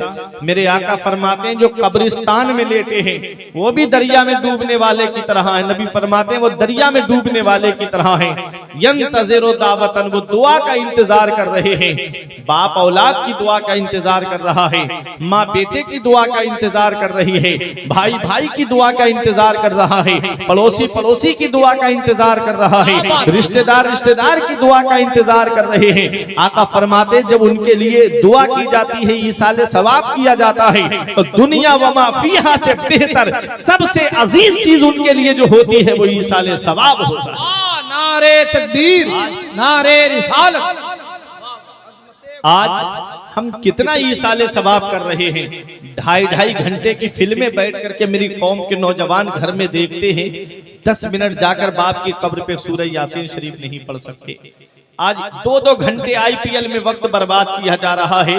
मेरे आका फरमाते हैं जो कब्रिस्तान में लेटे हैं वो भी दरिया में डूबने वाले की तरह है। नबी फरमाते हैं वो दरिया में डूबने वाले की तरह है। यंतज़िरु दावतन, वो दुआ का इंतजार कर रहे हैं। बाप औलाद की दुआ का इंतजार कर रहा है, माँ बेटे की दुआ का इंतजार कर रही है, भाई भाई की दुआ का इंतजार कर रहा है, पड़ोसी पड़ोसी की दुआ का इंतजार कर रहा है, रिश्तेदार रिश्तेदार की दुआ का इंतजार कर रहे हैं। आका फरमाते जब उनके लिए दुआ की जाती है, ईसाले सवाब किया जाता है, तो दुनिया व मा फीहा से बेहतर सबसे अजीज चीज उनके लिए जो होती है वो ईसाले सवाब होता है। नारे तकबीर, नारे रिसालत। आज हम कितना ईसाले सवाब कर रहे हैं। 2.5 घंटे की फिल्में बैठ करके मेरी कौम के नौजवान घर में देखते हैं, 10 मिनट जाकर बाप की कब्र पे सूरह यासीन शरीफ नहीं पढ़ सकते। आज 2-2 घंटे आईपीएल में वक्त बर्बाद किया जा रहा है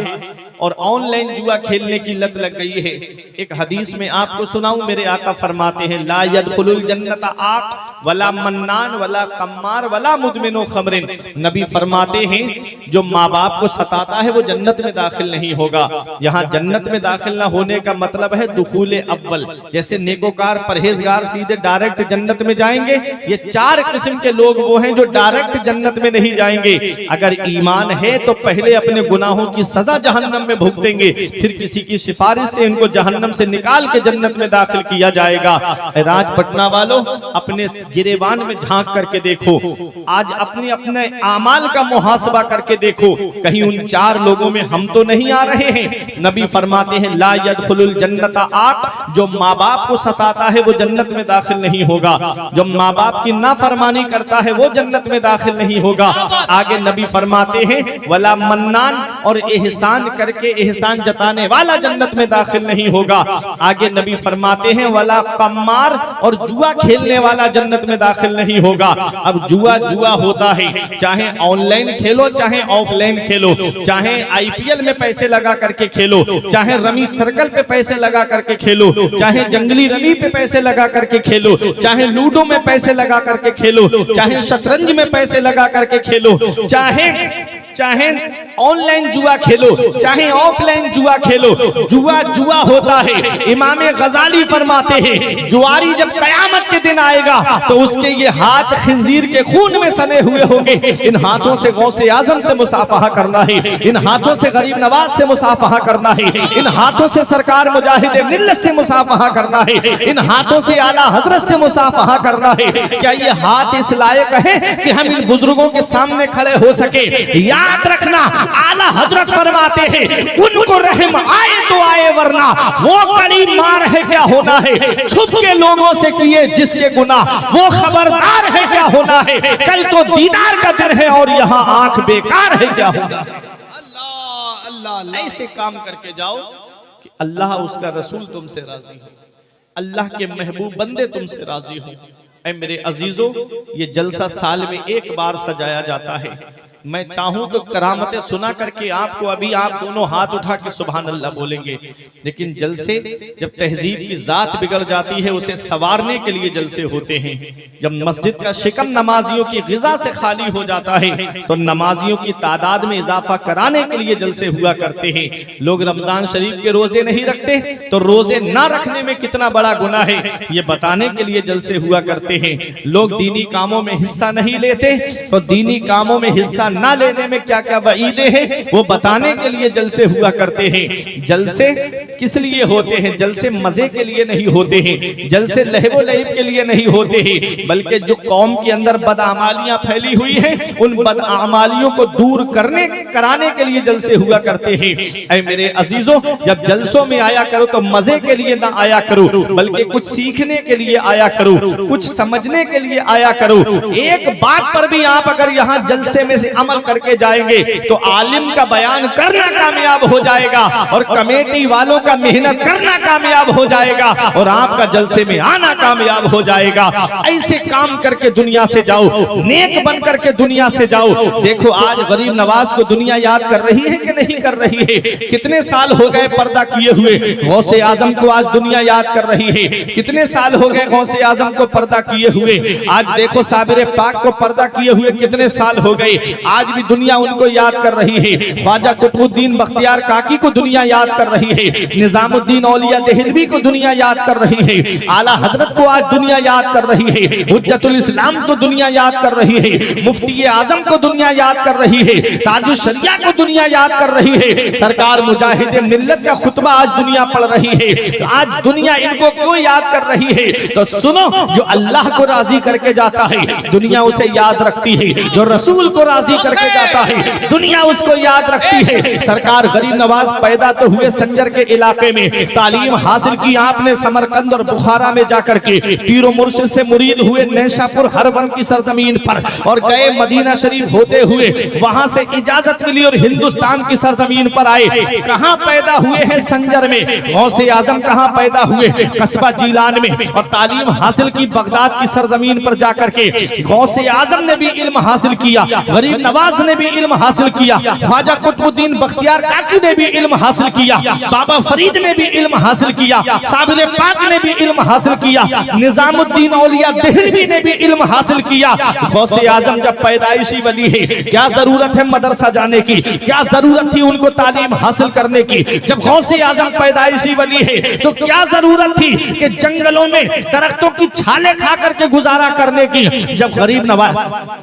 और ऑनलाइन जुआ खेलने की लत लग गई है। एक हदीस में आपको सुनाऊं, मेरे आका फरमाते हैं ला यदखुलुल जन्नता आक वला मन्नान वला कम्मार वला मुदमिनो खमरिन। नबी फरमाते हैं जो माँ बाप को सताता है वो जन्नत में दाखिल नहीं होगा। यहाँ जन्नत में दाखिल ना होने का मतलब है दुखूले अव्वल, जैसे नेकोकार परहेजगार सीधे डायरेक्ट जन्नत में जाएंगे। ये 4 किस्म के लोग वो हैं जो डायरेक्ट जन्नत में नहीं जाएंगे। अगर ईमान है तो पहले अपने गुनाहों की सजा जहन्नम में भुगतेंगे, फिर किसी की सिफारिश से इनको जहन्नम से निकाल के जन्नत में दाखिल किया जाएगा। राजपटना वालों, अपने गिरेबान में झांक करके देखो, आज अपने अपने आमाल का मुहासबा करके देखो, कहीं उन 4 लोगों में हम तो नहीं आ रहे हैं। नबी फरमाते हैं ला यदखुलुल जन्नता आक, जो माँ बाप को सताता है वो जन्नत में दाखिल नहीं होगा। जो माँ बाप की नाफरमानी करता है वो जन्नत में दाखिल नहीं होगा। आगे नबी फरमाते हैं वला मन्नान, और एहसान करके एहसान जताने वाला जन्नत में दाखिल नहीं होगा। आगे नबी फरमाते हैं वला कम्मार, और जुआ खेलने वाला जन्नत में दाखिल नहीं होगा। अब जुआ जुआ होता है, चाहे ऑनलाइन खेलो चाहे ऑफलाइन खेलो, चाहे आईपीएल में पैसे लगा करके खेलो, चाहे रमी सर्कल पे पैसे लगा करके खेलो, चाहे जंगली रमी पे पैसे लगा करके खेलो, चाहे लूडो में पैसे लगा करके खेलो, चाहे शतरंज में पैसे लगा करके खेलो, चाहे ऑनलाइन जुआ खेलो चाहे ऑफलाइन जुआ खेलो, जुआ जुआ होता है। इमाम गजाली फरमाते हैं जुआरी जब कयामत के दिन आएगा तो उसके ये हाथ खिंजीर के खून में सने हुए होंगे। इन हाथों से गौसे आजम से मुसाफहा करना है, इन हाथों से गरीब नवाज से मुसाफहा करना है, इन हाथों से सरकार मुजाहिद मिल्लत से मुसाफहा करना है, इन हाथों से आला हजरत से मुसाफहा करना है। क्या ये हाथ इस लायक है कि हम इन बुजुर्गों के सामने खड़े हो सके? याद रखना, आला हजरत फरमाते हैं उनको रहम आए तो आए, वरना वो कड़ी मार है क्या होना है। छुप के लोगों से किए जिसके गुनाह वो खबरदार है क्या होना है। कल तो दीदार का दिन है और यहाँ आंख बेकार है क्या होगा। अल्लाह अल्लाह, ऐसे काम करके जाओ कि अल्लाह उसका रसूल तुमसे राजी हो, अल्लाह के महबूब बंदे तुमसे राजी हो। ऐ मेरे अजीजों, ये जलसा साल में एक बार सजाया जाता है। मैं चाहूं तो करामतें सुना करके आपको अभी आप दोनों हाथ उठा के सुभान अल्लाह बोलेंगे, लेकिन जलसे जब तहजीब की जात बिगड़ जाती है उसे संवारने के लिए जलसे होते हैं। जब मस्जिद का शिकम नमाजियों की गिजा से खाली हो जाता है तो नमाजियों की तादाद में इजाफा कराने के लिए जलसे हुआ करते हैं। लोग रमजान शरीफ के रोजे नहीं रखते तो रोजे ना रखने में कितना बड़ा गुनाह है ये बताने के लिए जलसे हुआ करते हैं। लोग दीनी कामों में हिस्सा नहीं लेते तो दीनी कामों में हिस्सा ना लेने में क्या क्या वईदे हैं वो बताने के लिए जलसे हुआ करते हैं। जलसे किस लिए होते हैं? जलसे मजे के लिए नहीं होते हैं, जलसे लहबो लहब के लिए नहीं होते हैं, बल्कि जो कौम के अंदर बदआमालियां फैली हुई हैं उन बदआमालियों को दूर कराने के लिए जलसे हुआ करते हैं। ऐ मेरे अजीजों, जब जलसों में आया करो तो मजे के लिए ना आया करो, बल्कि कुछ सीखने के लिए आया करो, कुछ समझने के लिए आया करो। एक बात पर भी आप अगर यहाँ जलसे में से अमल करके जाएंगे तो आलिम का बयान करना कामयाब हो जाएगा और कमेटी वालों का मेहनत करना कामयाब हो जाएगा और आपका जलसे में आना कामयाब हो जाएगा। ऐसे काम करके दुनिया से जाओ, नेक बन करके दुनिया से जाओ। देखो आज गरीब नवाज को दुनिया याद कर रही है कि नहीं कर रही है? कितने साल हो गए पर्दा किए हुए? गौसे आजम को आज दुनिया याद कर रही है। कितने साल हो गए गौसे आजम को पर्दा किए हुए? आज देखो साबिर पाक को पर्दा किए हुए कितने साल हो गए, आज भी दुनिया उनको याद कर रही है। ख्वाजा कुतुबुद्दीन बख्तियार काकी को दुनिया याद कर रही है, निजामुद्दीन औलिया देहलवी को दुनिया याद कर रही है, आला हजरत को आज दुनिया याद कर रही है, हुज्जतुल इस्लाम को दुनिया याद कर रही है, मुफ्ती आजम को दुनिया याद कर रही है, ताजुश शरिया को दुनिया याद कर रही है, सरकार मुजाहिद मिल्लत का खुतबा आज दुनिया पढ़ रही है। आज दुनिया इनको क्यों याद कर रही है? तो सुनो, जो अल्लाह को राजी करके जाता है दुनिया उसे याद रखती है, जो रसूल को राजी करके जाता है दुनिया उसको याद रखती है। सरकार गरीब नवाज पैदा तो हुए संजर के इलाके इलाके में तालीम हासिल की आपने समरकंद और बुखारा में जाकर के पीरो मुर्शिद से मुरीद हुए नैशापुर हरवन की सरजमीन पर और गए मदीना शरीफ होते हुए वहां से इजाजत मिली और हिंदुस्तान की सरजमीन पर आए। कहां पैदा हुए हैं? संजर में। गौसे आजम कहां पैदा हुए? कस्बा जीलान में। और तालीम हासिल की बगदाद की सरजमीन पर जाकर के गौसे आजम ने भी इल्म हासिल किया, गरीब नवाज ने भी इल्म हासिल किया, ख्वाजा कुतुबुद्दीन बख्तियार काकी ने भी इल्म हासिल किया, बाबा फरीद ने भी इल्म हासिल किया, साबिर पाक ने भी इल्म हासिल किया, निजामुद्दीन औलिया देहलवी ने भी इल्म हासिल किया। गौसे आजम जब पैदाइशी वली है, क्या जरूरत है मदरसा जाने की? क्या जरूरत थी उनको तालीम हासिल करने की? जब गौसे आजम पैदाइशी वली है तो क्या जरूरत थी कि जंगलों में दरख्तों की छाले खा करके गुजारा करने की? जब गरीब नवाज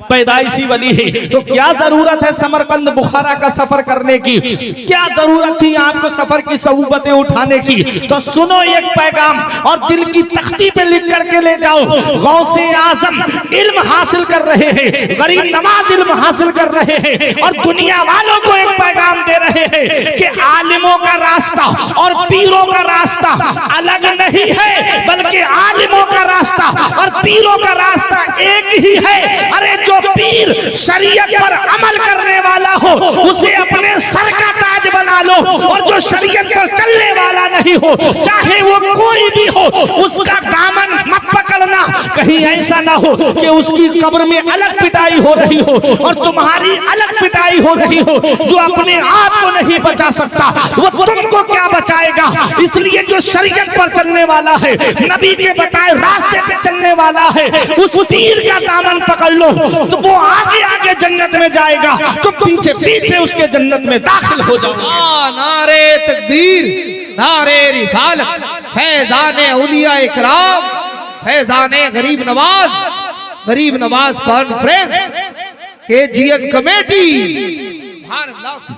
पैदाइशी वली है तो क्या जरूरत है समरकंद बुखारा का सफर करने की? क्या जरूरत थी आपको सफर की सहूबतें उठाने की? तो सुनो एक पैगाम और दिल की तख्ती पे लिख करके ले जाओ। गौसे आजम इल्म हासिल कर रहे हैं, गरीब नवाज इल्म हासिल कर रहे हैं और दुनिया वालों को एक पैगाम दे रहे हैं कि आलिमों का रास्ता और पीरों का रास्ता अलग नहीं है, बल्कि आलिमों का रास्ता और पीरों का रास्ता एक ही है। अरे जो पीर शरीयत पर अमल करने वाला हो उसे अपने सर का ताज बना लो, और जो शरीयत पर चलने वाला नहीं हो, चाहे वो कोई भी हो, उसका दामन मत पकड़ना। कहीं ऐसा ना हो कि उसकी कब्र में अलग पिटाई हो रही हो और तुम्हारी अलग पिटाई हो रही हो। जो अपने आप को नहीं बचा सकता वो तुमको क्या बचाएगा? इसलिए जो शरीयत पर चलने वाला है, नबी के बताए रास्ते पे चलने वाला है, उस पीर का दामन पकड़ लो तो वो आगे आगे जन्नत में जाएगा, तो पीछे पीछे उसके जन्नत में दाखिल हो जाओगे। नारे तकबीर, नारे रिसालत, फैजाने औलिया इकराम, फैजाने गरीब नवाज कॉन्फ्रेंस KGN कमेटी।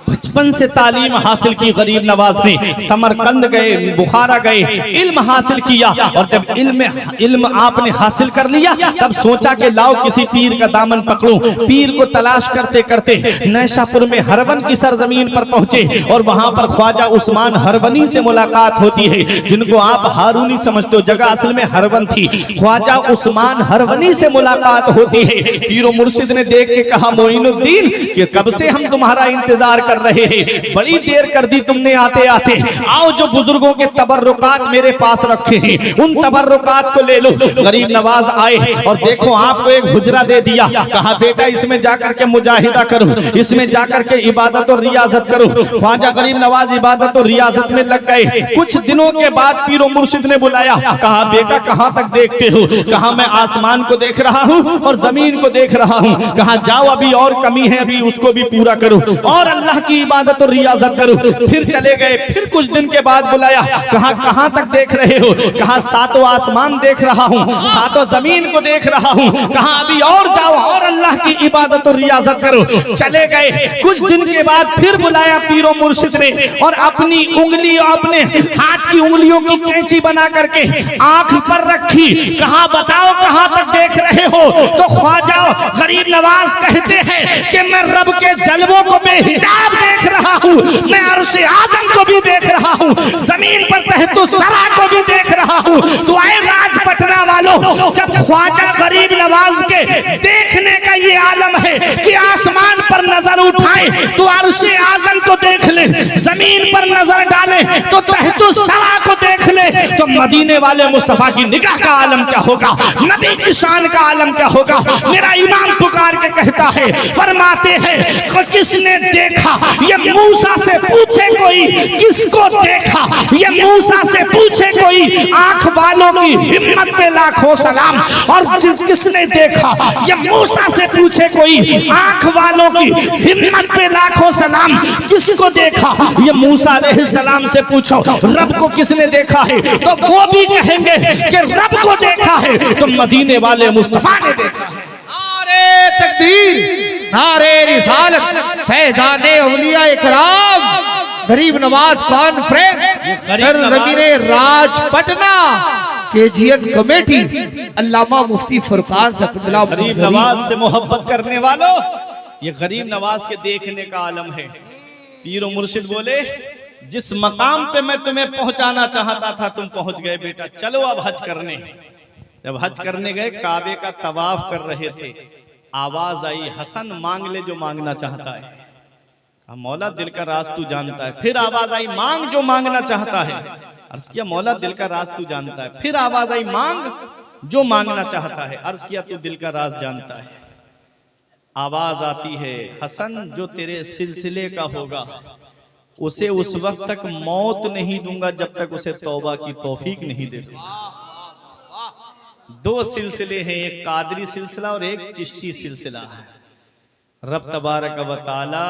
बचपन से तालीम हासिल की गरीब नवाज ने, समरकंद गए, बुखारा गए, इल्म हासिल किया और जब इल्म आपने हासिल कर लिया तब सोचा कि लाओ किसी पीर का दामन पकड़ूं। पीर को तलाश करते करते नैशापुर में हरवन की सरजमीन पर पहुंचे और वहां पर ख्वाजा उस्मान हरवनी से मुलाकात होती है, जिनको आप हारूनी समझते हो, जगह असल में हरवन थी। ख्वाजा उस्मान हरवनी से मुलाकात होती है। पीरो मुर्शिद ने देख के कहा, मोइनुद्दीन कि कब से हम तुम्हारा इंतजार कर रहे हैं, बड़ी देर कर दी तुमने आते आते। आओ जो बुजुर्गों के तबर्रुकात मेरे पास रखे हैं उन तबर्रुकात को ले लो। गरीब नवाज आए और देखो आपको एक हुजरा दे दिया, कहा बेटा इसमें जाकर के मुजाहिदा करो, इसमें जाकर के इबादत और रियाजत करो। ख्वाजा गरीब नवाज इबादत और रियाजत में लग गए। कुछ दिनों के बाद पीरो मुर्शिद ने बुलाया, कहा बेटा कहां तक देखते हो? कहा मैं आसमान को देख रहा हूं और जमीन को देख रहा हूं। कहा जाओ अभी और कमी है, अभी उसको भी पूरा करो और अल्लाह की इबादत और रियाजत करो। फिर चले गए। फिर कुछ दिन के बाद बुलाया, कहा कहां तक देख रहे हो? कहा सातों आसमान देख रहा हूं, सातों जमीन को देख रहा हूं। कहा अभी और जाओ और अल्लाह की इबादत और रियाजत करो। चले गए। कुछ दिन के बाद फिर बुलाया पीरो मुर्शिद ने और अपनी उंगली, अपने हाथ की उंगलियों की कैंची बना करके आंख पर रखी। कहा बताओ कहां तक देख रहे हो? तो ख्वाजा गरीब नवाज कहते हैं कि मैं रब के जलवों को बेहिजाब देख रहा हूं, मैं अर्श आजम को भी देख रहा हूं, जमीन पर तहतो सरा को भी देख रहा हूं। तो आए राजपटना वालों, जब ख्वाजा गरीब नवाज के देखने का ये आलम है कि आसमान पर नजर उठाए तो अर्श आजम को देख ले, जमीन पर नजर डाले तो तहतो सरा को देख ले, तो मदीने वाले मुस्तफा की निगाह का आलम क्या होगा, नबी की शान का आलम क्या होगा। मेरा इमाम पुकार के कहता है, फरमाते हैं किसने देखा? ये मूसा से पूछे कोई किसको देखा? ये मूसा से पूछे कोई, आंख वालों की हिम्मत पे लाखों सलाम। और किसने देखा? ये मूसा से पूछे कोई, आंख वालों की हिम्मत पे लाखों सलाम। किसको देखा? ये मूसा अलैहिस्सलाम से पूछो रब को किसने देखा है, तो वो भी कहेंगे कि रब को देखा है, तो मदीने वाले मुस्तफा ने देखा है। नारे तकबीर, नारे रिसालत, फैजाने औलिया इकराम, गरीब Nawaz conference, सरजमीने Rajpatna, KGN committee, अल्लामा मुफ्ती फुरकान साहब। गरीब नवाज से मोहब्बत करने वालों, ये गरीब नवाज के देखने का आलम है। पीरो मुर्शिद बोले जिस मकाम पे मैं तुम्हें पहुंचाना चाहता था तुम पहुंच गए बेटा, चलो अब हज करने। जब हज करने गए काबे का तवाफ कर रहे थे, आवाज आई हसन मांग ले जो मांगना चाहता है। मौला दिल का राज तू जानता है। फिर आवाज आई मांग जो मांगना चाहता है। अर्ज किया मौला दिल का राज तू जानता है। फिर आवाज आई मांग जो मांगना चाहता है। अर्ज किया तू दिल का राज जानता है। आवाज आती है हसन जो तेरे सिलसिले का होगा उसे उस वक्त तक मौत नहीं दूंगा जब तक उसे तौबा की तौफीक नहीं दे दूंगा। दो सिलसिले हैं, एक कादरी सिलसिला और एक चिश्ती सिलसिला है। रब तबारक व तआला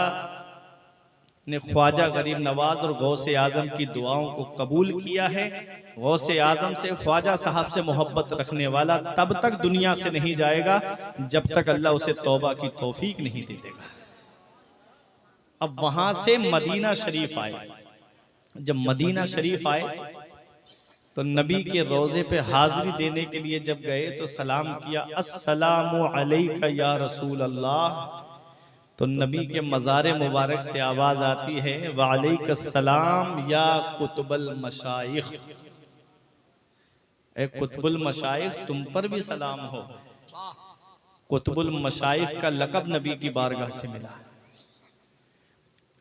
ने ख्वाजा गरीब नवाज और गौसे आजम की दुआओं को कबूल किया है। गौसे आजम से ख्वाजा साहब से मोहब्बत रखने वाला तब तक दुनिया से नहीं जाएगा जब तक अल्लाह उसे तौबा की तौफीक नहीं दे देगा। अब वहां से मदीना शरीफ आए। जब मदीना शरीफ आए तो नबी के रोजे पे हाजिरी देने के लिए जब गए तो सलाम किया, अस्सलामु अलैका या रसूल अल्लाह। तो नबी के मज़ार मुबारक से आवाज आती है वालेकुमुस्सलाम या कुतुबुल मशाइख। ए कुतुबुल मशाइख तुम पर भी सलाम हो। कुतुबुल मशाइख का लक़ब नबी की बारगाह से मिला।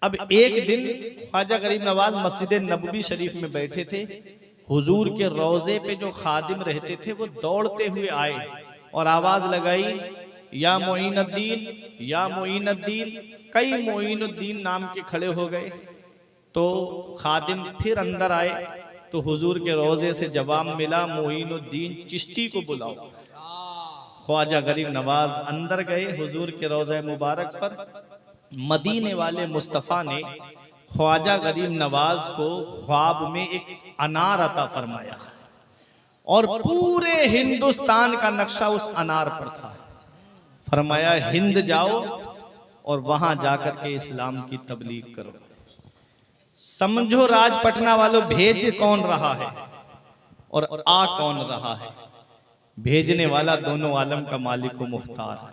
अब एक दिन ख्वाजा गरीब नवाज मस्जिद नबवी शरीफ में बैठे थे। हुजूर के रोजे पे जो खादिम रहते थे वो दौड़ते हुए आए और आवाज लगाई या मोइनुद्दीन या मोइनुद्दीन। कई मोइनुद्दीन नाम के खड़े हो गए तो खादिम फिर अंदर आए तो हुजूर के रोजे से जवाब मिला मोइनुद्दीन चिश्ती को बुलाओ। ख्वाजा गरीब नवाज अंदर गए हुजूर के रोजे मुबारक पर। मदीने वाले मुस्तफ़ा ने ख्वाजा गरीब नवाज को ख्वाब में एक अनार अता फरमाया और पूरे हिंदुस्तान का नक्शा उस अनार पर था। फरमाया हिंद जाओ और वहां जाकर के इस्लाम की तबलीग करो। समझो राज पटना वालों भेज कौन रहा है और आ कौन रहा है। भेजने वाला दोनों आलम का मालिक व मुख्तार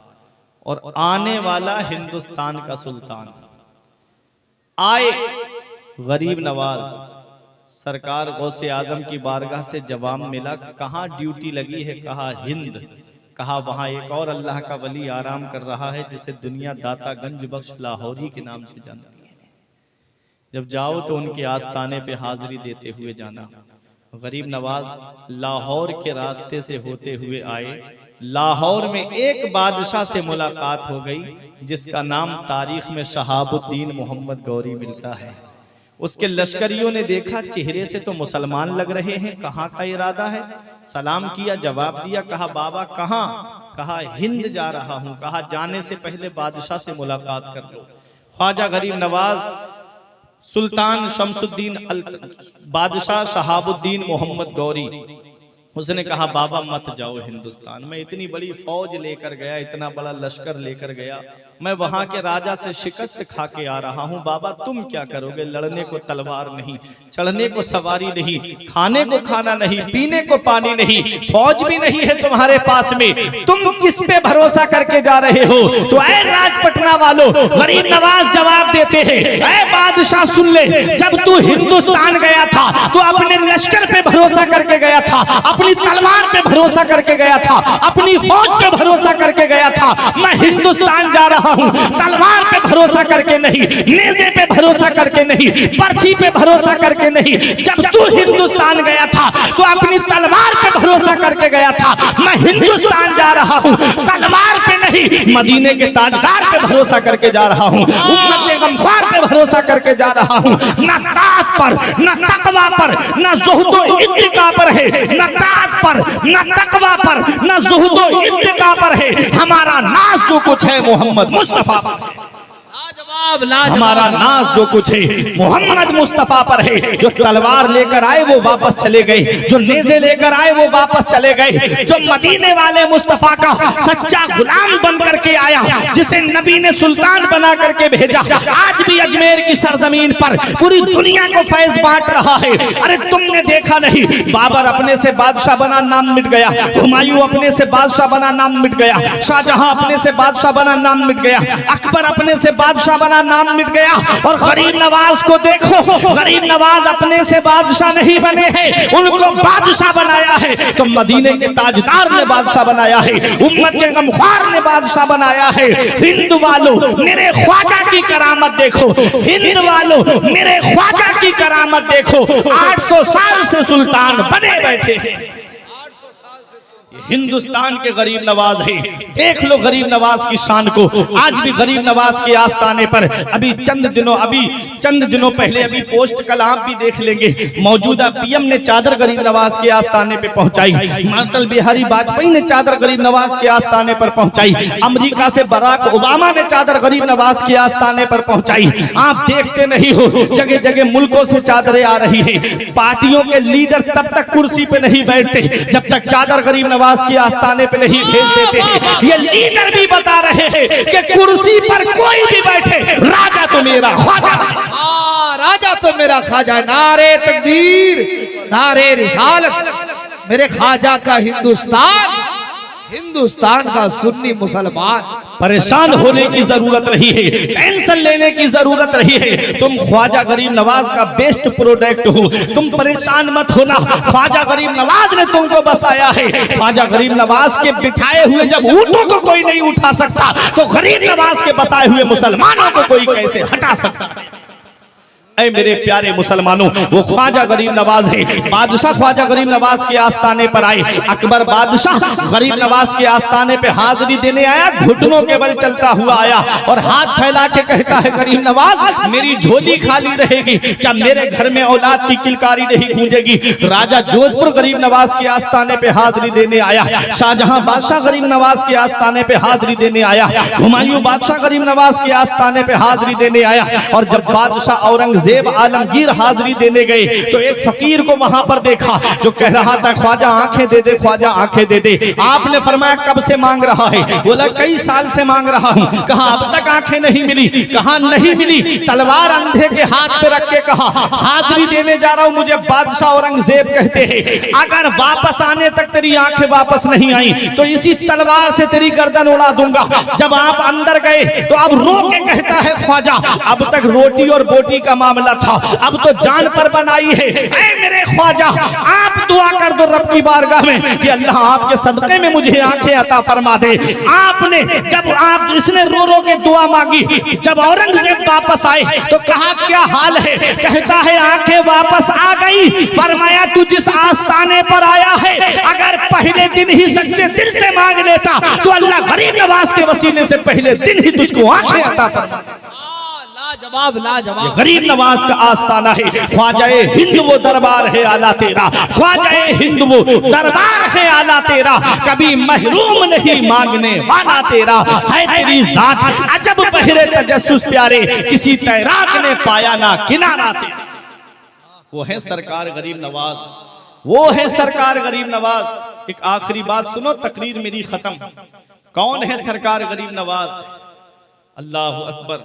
और आने वाला हिंदुस्तान का सुल्तान। आए गरीब नवाज सरकार गौसे आजम की बारगाह से जवाब मिला, कहाँ ड्यूटी लगी है? कहा हिंद। कहा वहां एक और अल्लाह का वली आराम कर रहा है जिसे दुनिया दाता गंज बख्श लाहौरी के नाम से जानती है। जब जाओ तो उनके आस्ताने पे हाजिरी देते हुए जाना। गरीब नवाज लाहौर के रास्ते से होते हुए आए। लाहौर में एक बादशाह से मुलाकात हो गई जिसका नाम तारीख में शहाबुद्दीन मोहम्मद गौरी मिलता है। उसके लश्करियों ने देखा चेहरे से तो मुसलमान लग रहे हैं, कहाँ का इरादा है? सलाम किया, जवाब दिया। कहा बाबा कहाँ? कहा हिंद जा रहा हूँ। कहा जाने से पहले बादशाह से मुलाकात कर लो। ख्वाजा गरीब नवाज सुल्तान शमसुद्दीन बादशाह शहाबुद्दीन मोहम्मद गौरी, उसने कहा बाबा मत जाओ हिंदुस्तान। मैं इतनी बड़ी फौज लेकर गया, इतना बड़ा लश्कर लेकर गया, मैं वहां के राजा से शिकस्त खा के आ रहा हूं। बाबा तुम क्या करोगे? लड़ने को तलवार नहीं, चढ़ने को सवारी नहीं, खाने को खाना नहीं, पीने को पानी नहीं, फौज भी नहीं है तुम्हारे पास में, तुम किस पे भरोसा करके जा रहे हो? तो ऐ राजपटना वालों, गरीब नवाज जवाब देते हैं, ऐ बादशाह सुन ले, जब तू हिंदुस्तान गया था तो अपने लश्कर पे भरोसा करके गया था, अपनी तलवार पे भरोसा करके गया था, अपनी फौज पे भरोसा करके गया था। मैं हिंदुस्तान जा रहा हूं तलवार पे भरोसा करके नहीं, नेज़े पे भरोसा करके नहीं, पर्ची पे भरोसा करके नहीं। जब तू हिंदुस्तान गया था तो अपनी तलवार पे भरोसा करके गया था। मैं हिंदुस्तान जा रहा हूं तलवार पे नहीं, मदीने के ताजदार पे भरोसा करके जा रहा हूं, उम्मत गमख्वार पे भरोसा करके जा रहा हूं। न तात पर, न तकवा पर, न ज़ुहद इत्तिका पर है, न तात पर, न तकवा पर, न ज़ुहद इत्तिका पर है। हमारा नाज जो कुछ है मोहम्मद मुस्तफा पर है। हमारा नाज जो कुछ है मोहम्मद मुस्तफा पर है। जो तलवार लेकर आए वो वापस चले गए, जो नेज़े लेकर आए वो वापस चले गए। जो मदीने वाले मुस्तफा का सच्चा गुलाम बन करके आया, जिसे नबी ने सुल्तान बना करके भेजा, आज भी अजमेर की सरजमीन पर पूरी दुनिया को फैज बांट रहा है। अरे तुमने देखा नहीं, बाबर अपने से बादशाह बना नाम मिट गया, हुमायूं अपने से बादशाह बना नाम मिट गया, शाहजहां अपने से बादशाह बना नाम मिट गया, अकबर अपने से बादशाह बना अपना नाम मिट गया। और गरीब नवाज को देखो, गरीब नवाज अपने से बादशाह नहीं बने हैं, उनको बादशाह बनाया है। तो मदीने के ताजदार ने बादशाह बनाया है, उम्मत के गमख्वार ने बादशाह बनाया है। हिंद वालों मेरे ख्वाजा की करामत देखो, हिंद वालों मेरे ख्वाजा की करामत देखो। 800 साल से सुल्तान बने बैठे हैं। हिंदुस्तान के गरीब नवाज है। देख लो गरीब नवाज की शान को। आज भी गरीब नवाज के आस्थाने पर अभी चंद दिनों पहले अभी पोस्ट कल आप भी देख लेंगे, मौजूदा पीएम ने चादर गरीब नवाज के आस्थाने पे पहुंचाई। अटल बिहारी वाजपेयी ने चादर गरीब नवाज के आस्थाने पर पहुंचाई। अमेरिका से बराक ओबामा ने चादर गरीब नवाज के आस्थाने पर पहुंचाई। आप देखते नहीं हो, जगह जगह मुल्कों से चादरें आ रही है। पार्टियों के लीडर तब तक कुर्सी पे नहीं बैठते जब तक चादर गरीब नवाज के आस्थाने पे नहीं भेज देते हैं। ये लीडर भी बता रहे हैं कि कुर्सी पर कोई भी बैठे, राजा तो मेरा ख्वाजा, राजा तो मेरा ख्वाजा। नारे तकबीर, नारे रिसालत, मेरे ख्वाजा का हिंदुस्तान, हिंदुस्तान का सुन्नी मुसलमान। परेशान होने की जरूरत नहीं है, टेंशन लेने की जरूरत नहीं है। तुम ख्वाजा गरीब नवाज का बेस्ट प्रोडक्ट हो, तुम परेशान मत होना। ख्वाजा गरीब नवाज ने तुमको बसाया है। ख्वाजा गरीब नवाज के बिठाए हुए जब ऊंटों को कोई नहीं उठा सकता, तो गरीब नवाज के बसाए हुए मुसलमानों को कोई कैसे हटा सकता। ऐ मेरे प्यारे मुसलमानों, वो ख्वाजा गरीब नवाज है। बादशाह ख्वाजा गरीब नवाज के आस्थाने पर आए। अकबर बादशाह गरीब नवाज के आस्थाने पे हाजिरी देने आया, घुटनों के बल चलता हुआ आया और हाथ फैला के कहता है, गरीब नवाज मेरी झोली खाली रहेगी क्या? मेरे घर में औलाद की किलकारी नहीं गूंजेगी? राजा जोधपुर गरीब नवाज के आस्थाने पे हाजिरी देने आया। शाहजहां बादशाह गरीब नवाज के आस्थाने पे हाजिरी देने आया। हुमायूं बादशाह गरीब नवाज के आस्थाने पे हाजिरी देने आया। और जब बादशाह औरंगजेब आलमगीर हाजिरी देने गए तो एक फकीर को वहां पर देखा जो कह रहा था, ख्वाजा आंखें दे दे, ख्वाजा आंखें दे दे। आपने फरमाया कब से मांग रहा है? बोला कई साल से मांग रहा हूं। कहा अब तक आंखें नहीं मिली? कहा नहीं मिली। तलवार अंधे के हाथ पे रख के कहा, हाजिरी देने जा रहा हूं, मुझे बादशाह औरंगजेब कहते हैं, अगर वापस आने तक तेरी आंखें वापस नहीं आई तो इसी तलवार से तेरी गर्दन उड़ा दूंगा। जब आप अंदर गए तो अब रो के कहता है, ख्वाजा अब तक रोटी और बोटी का मामला था, अब तो जान पर बनाई है। ऐ मेरे ख्वाजा आप दुआ कर दो रब की बारगाह में कि अल्लाह आपके सदक़े में मुझे आंखें अता फरमा दे। आपने जब आप इसने रो रो के दुआ मांगी, जब औरंगजेब वापस आए तो कहा क्या हाल है? कहता है आंखें वापस आ गई। फरमाया तू जिस आस्थाने पर आया है, अगर पहले दिन ही सच्चे दिल से मांग लेता तो अल्लाह गरीब नवाज के वसीले से पहले दिन ही तुझको आंखें अता फरमा। लाजवाब, लाजवाब। गरीब नवाज का आस्थाना है। ख्वाजाए हिंद वो दरबार है आला तेरा, ख्वाजाए हिंद वो दरबार है आला तेरा, कभी महरूम नहीं मांगने वाला तेरा, है तेरी जात अजब बहरे तजस्सुस प्यारे, किसी तैराक ने पाया ना किनारा तेरा। वो है सरकार गरीब नवाज, वो है सरकार गरीब नवाज। एक आखिरी बात सुनो, तकरीर मेरी खत्म। कौन है सरकार गरीब नवाज? अल्लाह अकबर।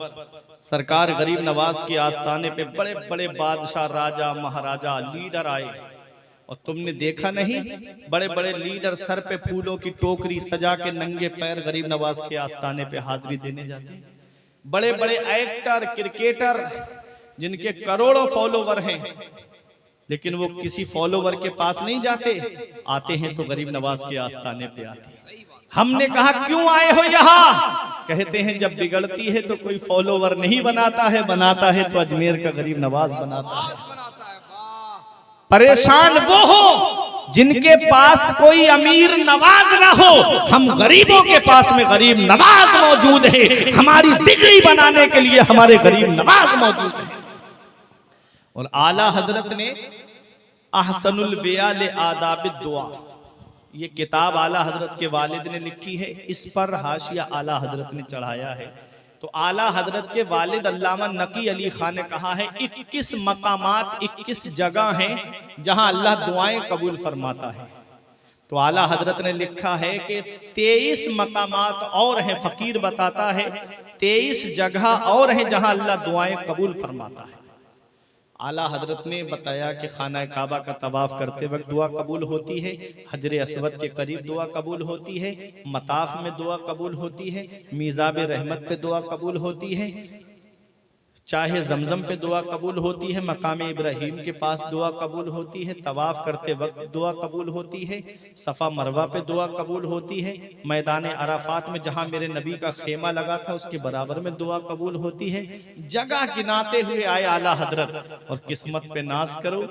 सरकार गरीब नवाज के आस्थाने पे बड़े बड़े बादशाह, राजा, महाराजा, लीडर आए और तुमने देखा नहीं, बड़े बड़े लीडर सर पे फूलों की टोकरी सजा के नंगे पैर गरीब नवाज के आस्थाने पे हाजिरी देने जाते। बड़े बड़े एक्टर, क्रिकेटर जिनके करोड़ों फॉलोवर हैं, लेकिन वो किसी फॉलोवर के पास नहीं जाते, आते हैं तो गरीब नवाज के आस्थाने पे आते हैं। हमने कहा क्यों आए हो यहाँ? कहते हैं जब बिगड़ती है तो कोई फॉलोवर नहीं बनाता है, बनाता है तो अजमेर का गरीब नवाज बनाता है। परेशान वो हो जिनके पास कोई अमीर नवाज ना हो। हम गरीबों के पास में गरीब नवाज मौजूद है। हमारी बिगड़ी बनाने के लिए हमारे गरीब नवाज मौजूद है। और आला हजरत ने अहसनुल बया ले आदाब दुआ, ये किताब आला हजरत के वालिद ने लिखी है, इस पर हाशिया आला हजरत ने चढ़ाया है। तो आला हजरत के वालिद अल्लामा नकी अली खान ने कहा है 21 मकामात, 21 जगह हैं जहां अल्लाह दुआएं कबूल फरमाता है। तो आला हजरत ने लिखा है कि 23 मकामात और हैं, फकीर बताता है 23 जगह और हैं जहां अल्लाह दुआएं कबूल फरमाता है। आला हजरत ने बताया कि खाना काबा का तवाफ करते वक्त दुआ कबूल होती है, हजर असवद के करीब दुआ कबूल होती है, मताफ में दुआ कबूल होती है, मीज़ाब रहमत पे दुआ कबूल होती है, चाहे जमजम पे दुआ कबूल होती है, मकाम इब्राहिम के पास दुआ कबूल होती है, तवाफ करते वक्त दुआ कबूल होती है, सफ़ा मरवा पे दुआ कबूल होती है, मैदान अराफात में जहां मेरे नबी का खेमा लगा था उसके बराबर में दुआ कबूल होती है। जगह गिनाते हुए आए आला हजरत, और किस्मत पे नाज करो,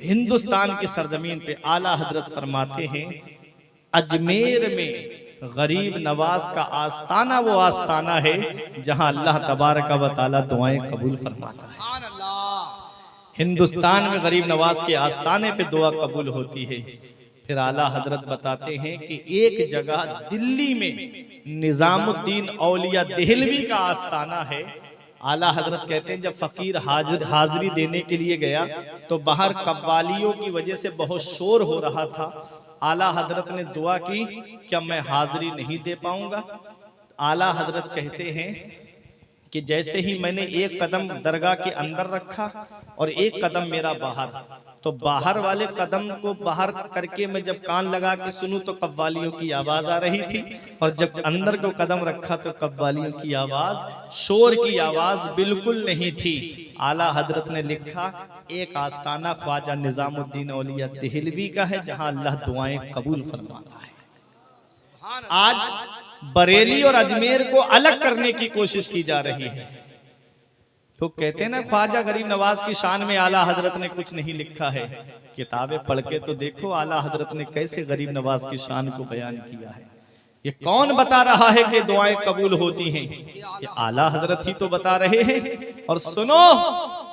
हिंदुस्तान की सरजमीन पे आला हजरत फरमाते हैं अजमेर में गरीब नवाज का आस्ताना वो आस्ताना है जहां अल्लाह तबारक व तआला दुआएं कबूल फरमाता है। सुभान अल्लाह। हिंदुस्तान में गरीब नवाज के आस्ताने पे दुआ कबूल होती है। फिर आला हजरत बताते हैं कि एक जगह दिल्ली में निजामुद्दीन औलिया देहलवी का आस्ताना है। आला हजरत कहते हैं जब फकीर हाजिरी देने के लिए गया तो बाहर कव्वालियों की वजह से बहुत शोर हो रहा था। आला हजरत ने दुआ की, क्या मैं हाजिरी नहीं दे पाऊंगा? आला हजरत कहते हैं कि जैसे ही मैंने एक कदम दरगाह के अंदर रखा और एक कदम मेरा बाहर, तो बाहर वाले कदम को बाहर करके मैं जब कान लगा के सुनूं तो कव्वालियों की आवाज आ रही थी, और जब अंदर को कदम रखा तो कव्वालियों की आवाज, शोर की आवाज बिल्कुल नहीं थी। आला हजरत ने लिखा एक आस्ताना ख्वाजा निजामुद्दीन औलिया देहलवी का है जहां अल्लाह दुआएं कबूल फरमाता है। आज बरेली और अजमेर को अलग करने की कोशिश की जा रही है। तो कहते हैं ना ख्वाजा गरीब नवाज की शान में आला हजरत ने कुछ नहीं लिखा है। किताबें पढ़ के तो देखो आला हजरत ने कैसे गरीब नवाज की शान को बयान किया है। ये कौन बता रहा है कि दुआएं कबूल होती हैं? ये आला हजरत ही तो बता रहे हैं। और सुनो,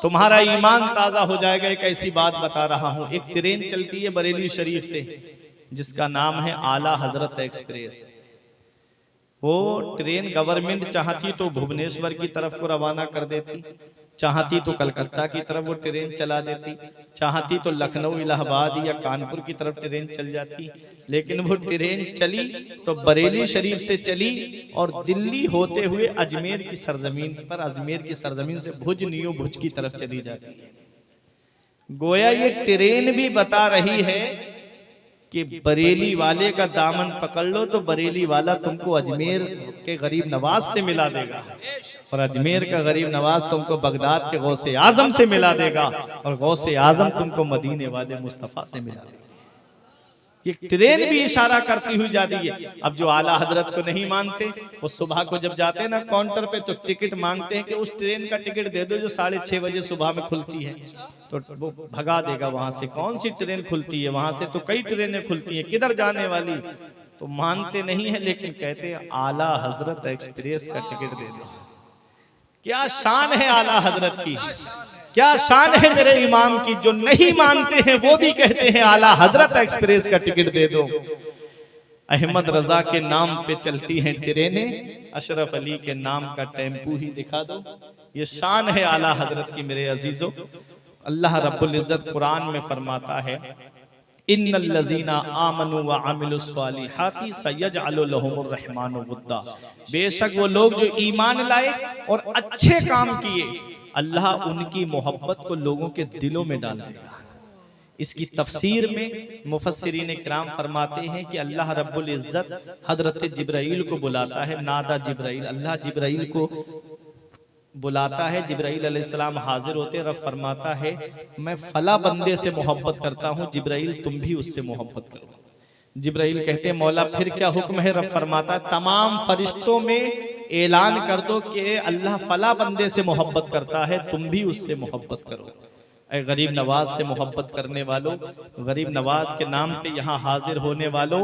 तुम्हारा ईमान ताजा हो जाएगा। एक ऐसी बात बता रहा हूं, एक ट्रेन चलती है बरेली शरीफ से जिसका नाम है आला हजरत एक्सप्रेस। वो ट्रेन गवर्नमेंट चाहती तो भुवनेश्वर की तरफ को रवाना कर देती, चाहती तो कलकत्ता की तरफ वो ट्रेन चला देती, चाहती तो लखनऊ इलाहाबाद या कानपुर की तरफ ट्रेन चल जाती। लेकिन वो ट्रेन चली तो बरेली शरीफ से चली और दिल्ली होते हुए अजमेर की सरजमीन पर, अजमेर की सरजमीन से भुज नियो भुज की तरफ चली जाती है। गोया ये ट्रेन भी बता रही है कि बरेली वाले का दामन पकड़ लो तो बरेली वाला तुमको अजमेर के गरीब नवाज से मिला देगा, और अजमेर का गरीब नवाज तुमको बगदाद के गौसे आजम से मिला देगा, और गौसे आजम तुमको मदीने वाले मुस्तफा से मिला देगा। ये ट्रेन भी इशारा करती हुई जाती है। अब जो आला हजरत को नहीं मानते वो सुबह को जब जाते हैं ना काउंटर पे तो टिकट मांगते हैं कि उस ट्रेन का टिकट दे दो जो 6:30 बजे सुबह में खुलती है, तो वो भगा देगा वहां से। कौन सी ट्रेन खुलती है? वहां से तो कई ट्रेनें खुलती हैं, किधर जाने वाली? तो मानते नहीं है, लेकिन कहते हैं आला हजरत एक्सप्रेस का टिकट दे दो। क्या शान है आला हजरत की, क्या शान है मेरे इमाम की। जो नहीं मानते हैं वो भी कहते हैं आला हजरत एक्सप्रेस का टिकट दे दो। अहमद रजा के नाम पे चलती हैं ट्रेनें, अशरफ अली के नाम का टेम्पू ही दिखा दो। ये शान है आला हजरत की मेरे अजीजों। अल्लाह रब्बुल इज्जत कुरान में फरमाता है इन्नल लजीना आमनु व अमिलुस सालिहाति सयजअलु लहुमुर रहमानु वुद्दा। बेशक वो लोग जो ईमान लाए और अच्छे काम किए, अल्लाह उनकी मोहब्बत को लोगों के दिलों में डाल देगा। इसकी तफसीर में मुफस्सिरीन किराम फरमाते हैं कि अल्लाह रब्बुल इज्जत हजरत जिब्राइल को बुलाता है। नादा जिब्राइल, अल्लाह जिब्राइल को बुलाता है। जिब्राइल अलैहिस्सलाम हाजिर होते, रब फरमाता है मैं फला बंदे से मोहब्बत करता हूँ, जिब्राइल तुम भी उससे मोहब्बत करो। जिब्राइल कहते हैं मौला फिर क्या हुक्म है? रब फरमाता है तमाम फरिश्तों में ऐलान कर दो कि अल्लाह फला बंदे से मोहब्बत करता है, तुम भी उससे मोहब्बत करो। ऐ गरीब नवाज से मोहब्बत करने वालों, गरीब नवाज के नाम पे यहाँ हाजिर होने वालों,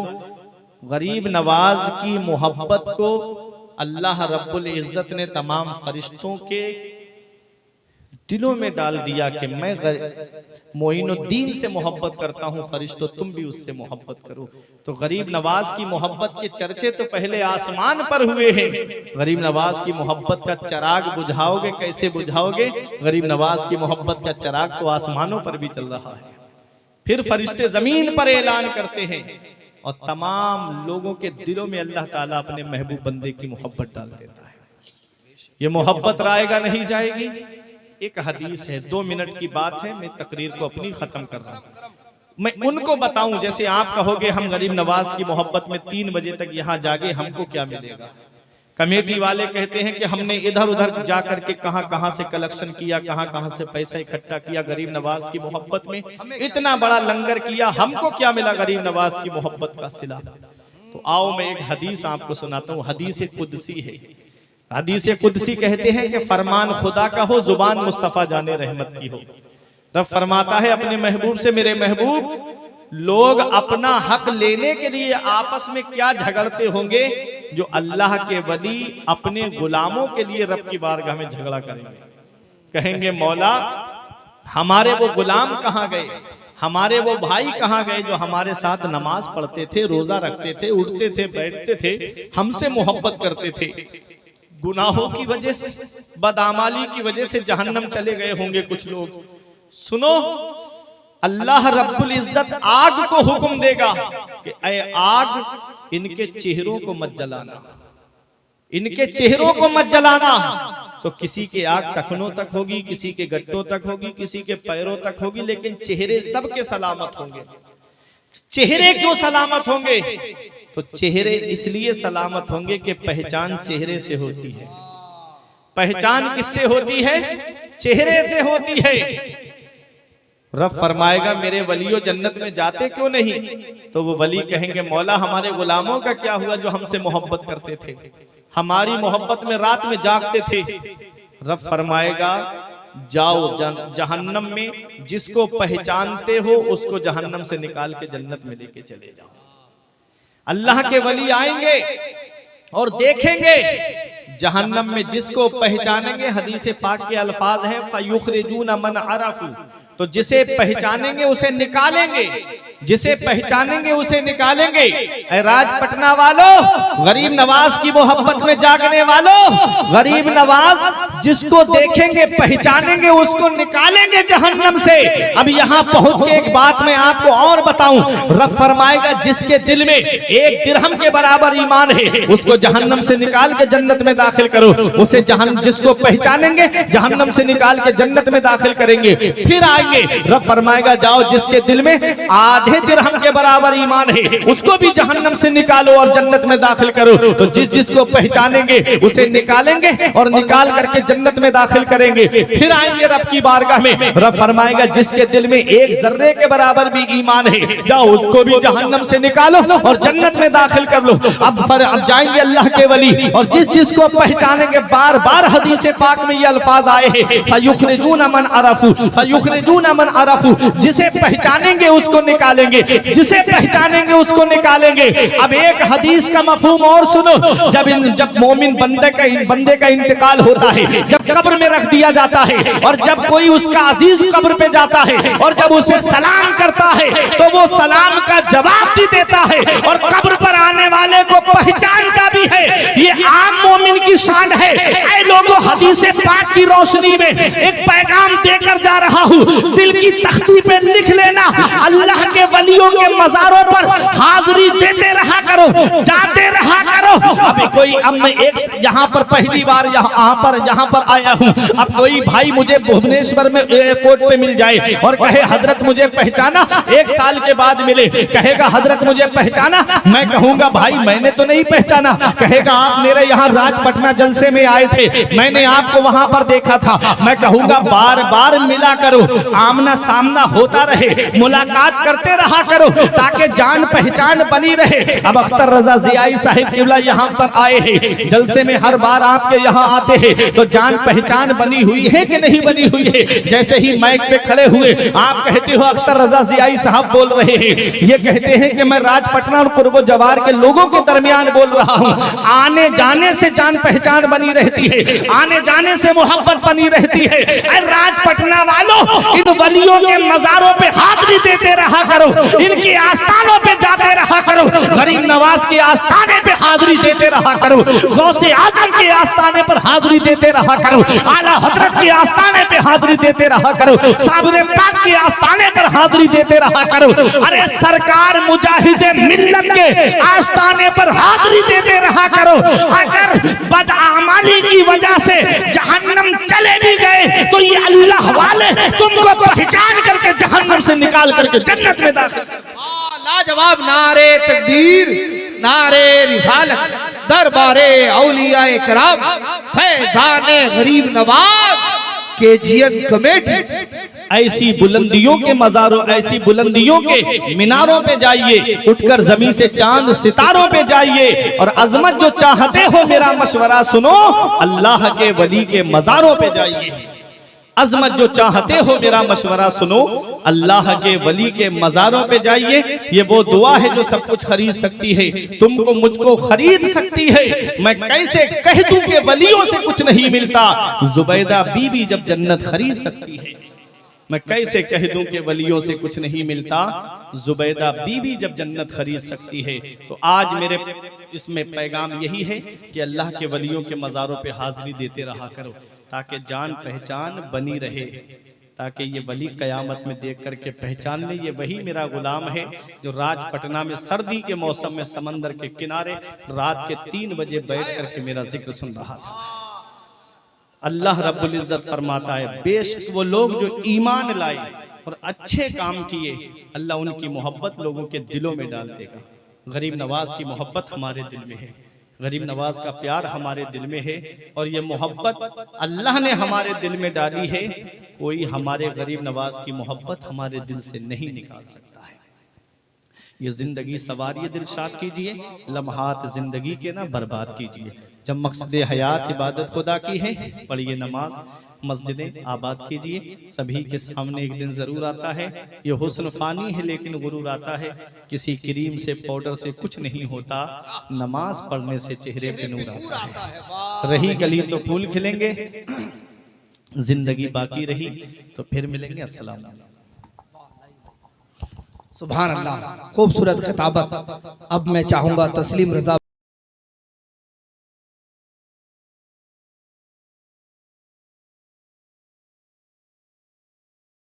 गरीब नवाज की मोहब्बत को अल्लाह रब्बुल इज्जत ने तमाम फरिश्तों के दिलों में डाल दिया कि मैं मोइनुद्दीन से मोहब्बत करता हूं, फरिश्तों तुम भी उससे मोहब्बत करो। तो गरीब नवाज की मोहब्बत के चर्चे तो पहले आसमान पर हुए हैं। गरीब नवाज की मोहब्बत का चिराग बुझाओगे, कैसे बुझाओगे? गरीब नवाज की मोहब्बत का चिराग तो आसमानों पर भी चल रहा है। फिर फरिश्ते जमीन पर ऐलान करते हैं और तमाम लोगों के दिलों में अल्लाह ताला अपने महबूब बंदे की मोहब्बत डाल देता है। ये मोहब्बत रायगा नहीं जाएगी। एक हदीस है, 2 मिनट की बात है, मैं तकरीर को अपनी खत्म कर रहा हूं। मैं उनको बताऊं, जैसे आप कहोगे हम गरीब नवाज की मोहब्बत में 3 बजे तक यहां जागे, हमको क्या मिलेगा? कमेटी वाले कहते हैं कि हमने इधर उधर जा करके कहां कहां से कलेक्शन किया, कहां कहां से पैसा इकट्ठा किया, गरीब नवाज की मोहब्बत में इतना बड़ा लंगर किया, हमको क्या मिला गरीब नवाज की मोहब्बत का सिला। तो आओ मैं एक हदीस आपको सुनाता हूँ, हदीस कुदसी है। हदीस कुदसी कहते हैं कि फरमान खुदा का हो, जुबान मुस्तफा जाने रहमत की हो। रब फरमाता है अपने महबूब से, मेरे महबूब लोग अपना हक लेने के लिए आपस में क्या झगड़ते होंगे जो अल्लाह के वली अपने गुलामों के लिए रब की बारगाह में झगड़ा करेंगे। कहेंगे मौला हमारे वो गुलाम कहाँ गए, हमारे वो भाई कहाँ गए जो हमारे साथ नमाज पढ़ते थे, रोजा रखते थे, उठते थे, बैठते थे, हमसे मोहब्बत करते थे। गुनाहों की वजह से, बदआमाली की वजह से जहन्नम चले गए होंगे कुछ लोग। सुनो, अल्लाह रब्बुल इज्जत आग को हुक्म देगा कि ऐ आग इनके चेहरों को मत जलाना, इनके चेहरों को मत जलाना। तो किसी के आग टखनों तक होगी, किसी के गट्टों तक होगी, किसी के पैरों तक होगी, लेकिन चेहरे सबके सलामत होंगे। चेहरे क्यों सलामत होंगे? तो चेहरे इसलिए सलामत होंगे कि पहचान चेहरे से होती है। पहचान किससे होती है? चेहरे से होती है। रब फरमाएगा मेरे वलियों जन्नत में जाते क्यों नहीं? तो वो वली कहेंगे मौला हमारे गुलामों का क्या हुआ जो हमसे मोहब्बत करते थे, हमारी मोहब्बत में रात में जागते थे। रब फरमाएगा जाओ जहन्नम में जिसको पहचानते हो उसको जहन्नम से निकाल के जन्नत में लेके चले जाओ। अल्लाह के वली आएंगे और देखेंगे जहन्नम में जिसको पहचानेंगे, हदीस पाक के अल्फाज हैं फयुखरिजून मन अरफू, तो जिसे पहचानेंगे उसे निकालेंगे, जिसे पहचानेंगे उसे निकालेंगे। राज पटना वालों, गरीब नवाज की मोहब्बत में जागने वालों, गरीब नवाज जिसको देखेंगे पहचानेंगे उसको निकालेंगे जहन्नम से। अब यहाँ पहुंच के एक बात मैं आपको और बताऊं, रब फरमाएगा जिसके दिल में एक दिरहम के बराबर ईमान है उसको जहन्नम से निकाल के जन्नत में दाखिल करो। उसे जिसको पहचानेंगे जहन्नम से निकाल के जन्नत में दाखिल करेंगे। फिर आएंगे, रब फरमाएगा जाओ जिसके दिल में आधे दिरहम के बराबर ईमान है उसको भी जहन्नम से निकालो और जन्नत में दाखिल करो। तो जिसको पहचानेंगे उसे निकालेंगे और निकाल करके जन्नत में दाखिल करेंगे। फिर आएंगे रब की बारगाह में, रब फरमाएगा जिसके दिल में एक जर्रे के बराबर भी ईमान है जाओ उसको भी जहन्नम से निकालो और जन्नत में दाखिल कर लो। अब जाएंगे अल्लाह के वली और जिसको पहचानेंगे, बार बार हदीस पाक में ये अल्फाज आए हैं फयुखरिजून मन अरफू, फयुखरिजून मन अरफू, जिसे पहचानेंगे उसको निकालेंगे, जिसे पहचानेंगे उसको निकालेंगे। अब एक हदीस का मफहूम और सुनो, जब मोमिन बंदे का इंतकाल होता है, जब कब्र में रख दिया जाता है और जब कोई उसका अजीज कब्र पे जाता है और जब उसे सलाम करता है तो वो सलाम का जवाब भी देता है और कब्र पर आने वाले को पहचानता भी है। ये आम मोमिन की शान है। ऐ लोगों, हदीस पाक की रोशनी में एक पैगाम देकर जा रहा हूँ, दिल की तख्ती पे लिख लेना, अल्लाह के वलियों के मज़ारों पर हाजिरी देते रहा करो, जाते रहा करो। अभी कोई, अब मैं एक यहाँ पर पहली बार यहाँ पर आया हूँ, अब कोई भाई मुझे भुवनेश्वर में एयरपोर्ट पे मिल जाए और कहे हजरत मुझे पहचाना, एक साल के बाद मिले, कहेगा हजरत मुझे पहचाना, मैं कहूँगा भाई मैंने तो नहीं पहचाना। कहेगा आप मेरे यहाँ राजपटना जलसे में आए थे, मैंने आपको वहां पर देखा था। मैं कहूँगा बार बार मिला करो, आमना सामना होता रहे, मुलाकात करते रहा करो ताकि जान पहचान बनी रहे। अब अख्तर रजा जियाई साहिब किबला यहाँ पर आए हैं, जलसे में हर बार आपके यहाँ आते हैं, तो जान पहचान बनी हुई है कि नहीं बनी हुई है? जैसे ही माइक पे खड़े हुए आप कहते हो अख्तर रजा जियाई साहब बोल रहे हैं, ये कहते हैं कि मैं राजपटना और कुर्बो जवार के लोगों के दरमियान बोल रहा हूँ। आने जाने से जान पहचान बनी रहती है, आने जाने से मोहब्बत बनी रहती है। राजपटना वालों, इन वलियों के मज़ारों पे हाजिरी देते रहा करो, इनके आस्थानों पे जाते रहा करो, गरीब नवाज के आस्थाने पे हाजिरी देते रहा करो, गौसे आजम के आस्थाने पर हाजिरी देते रहा करो, आला हजरत के आस्थाने पे हाजिरी देते रहा करो, साबरे पाक के आस्थाने पर हाजिरी देते रहा करो। अरे सरकार मुजाहिदे मिल्लत के आस्थाने पर हाजिरी देते रहा करो। अगर बदआमाली की वजह से जहन्नम चले भी गए तो ये अल्लाह वाले तुमको पहचान करके जहन्नम से निकाल करके जन्नत में दाखिल। लाजवाब, नारे तकबीर, नारे रिसालत। दरबारे औलियाए कराम फैजाने गरीब नवाज के जीएन कमेटी। ऐसी बुलंदियों के मज़ारों, ऐसी बुलंदियों के मीनारों पे जाइए, उठकर जमीन से चांद सितारों पे जाइए और अजमत जो चाहते हो मेरा मशवरा सुनो, अल्लाह के वली के मज़ारों पे जाइए। अजमत जो चाहते हो मेरा मशवरा सुनो, अल्लाह के वली के मज़ारों पे जाइए। ये वो दुआ है जो सब कुछ खरीद सकती है, तुमको मुझको खरीद सकती है। मैं कैसे कह दूं कि वलियों से कुछ नहीं मिलता, जुबैदा बीबी जब जन्नत खरीद सकती है। मैं कैसे कह दूं कि वलियों से कुछ नहीं मिलता, जुबैदा बीबी जब जन्नत खरीद सकती है। तो आज मेरे इसमें पैगाम यही है कि अल्लाह के वलियों के मज़ारों पे हाजिरी देते रहा करो, ताकि जान पहचान बनी रहे, ताकि ये वली कयामत में देख करके पहचान ले, ये वही मेरा गुलाम है जो राजपटना में सर्दी के मौसम में समंदर के किनारे रात के 3 बजे बैठ करके मेरा जिक्र सुन रहा था। अल्लाह रब्बुल इज्जत फरमाता है, बेशक वो लोग जो ईमान लाए और अच्छे काम किए, अल्लाह उनकी मोहब्बत लोगों के दिलों में डाल देगा। गरीब नवाज की मोहब्बत हमारे दिल में है, गरीब नवाज का प्यार हमारे दिल में है, और ये मोहब्बत अल्लाह ने हमारे दिल में डाली है। कोई हमारे गरीब नवाज की मोहब्बत हमारे दिल से नहीं निकाल सकता है। ये जिंदगी सवारिए, दिलशाद कीजिए, लम्हात जिंदगी के ना बर्बाद कीजिए। जब मकसद हयात इबादत खुदा की है, पढ़िए नमाज, मस्जिदें आबाद कीजिए। सभी के सामने एक दिन जरूर आता है, ये हुस्न फानी है लेकिन गुरूर आता है। किसी क्रीम से पाउडर से कुछ नहीं होता, नमाज पढ़ने से चेहरे पे नूर आता है। रही गली तो फूल खिलेंगे, जिंदगी बाकी रही तो फिर मिलेंगे। अस्सलाम वालेकुम। सुभान अल्लाह, खूबसूरत खिताबत। अब मैं चाहूंगा तस्लीम रजा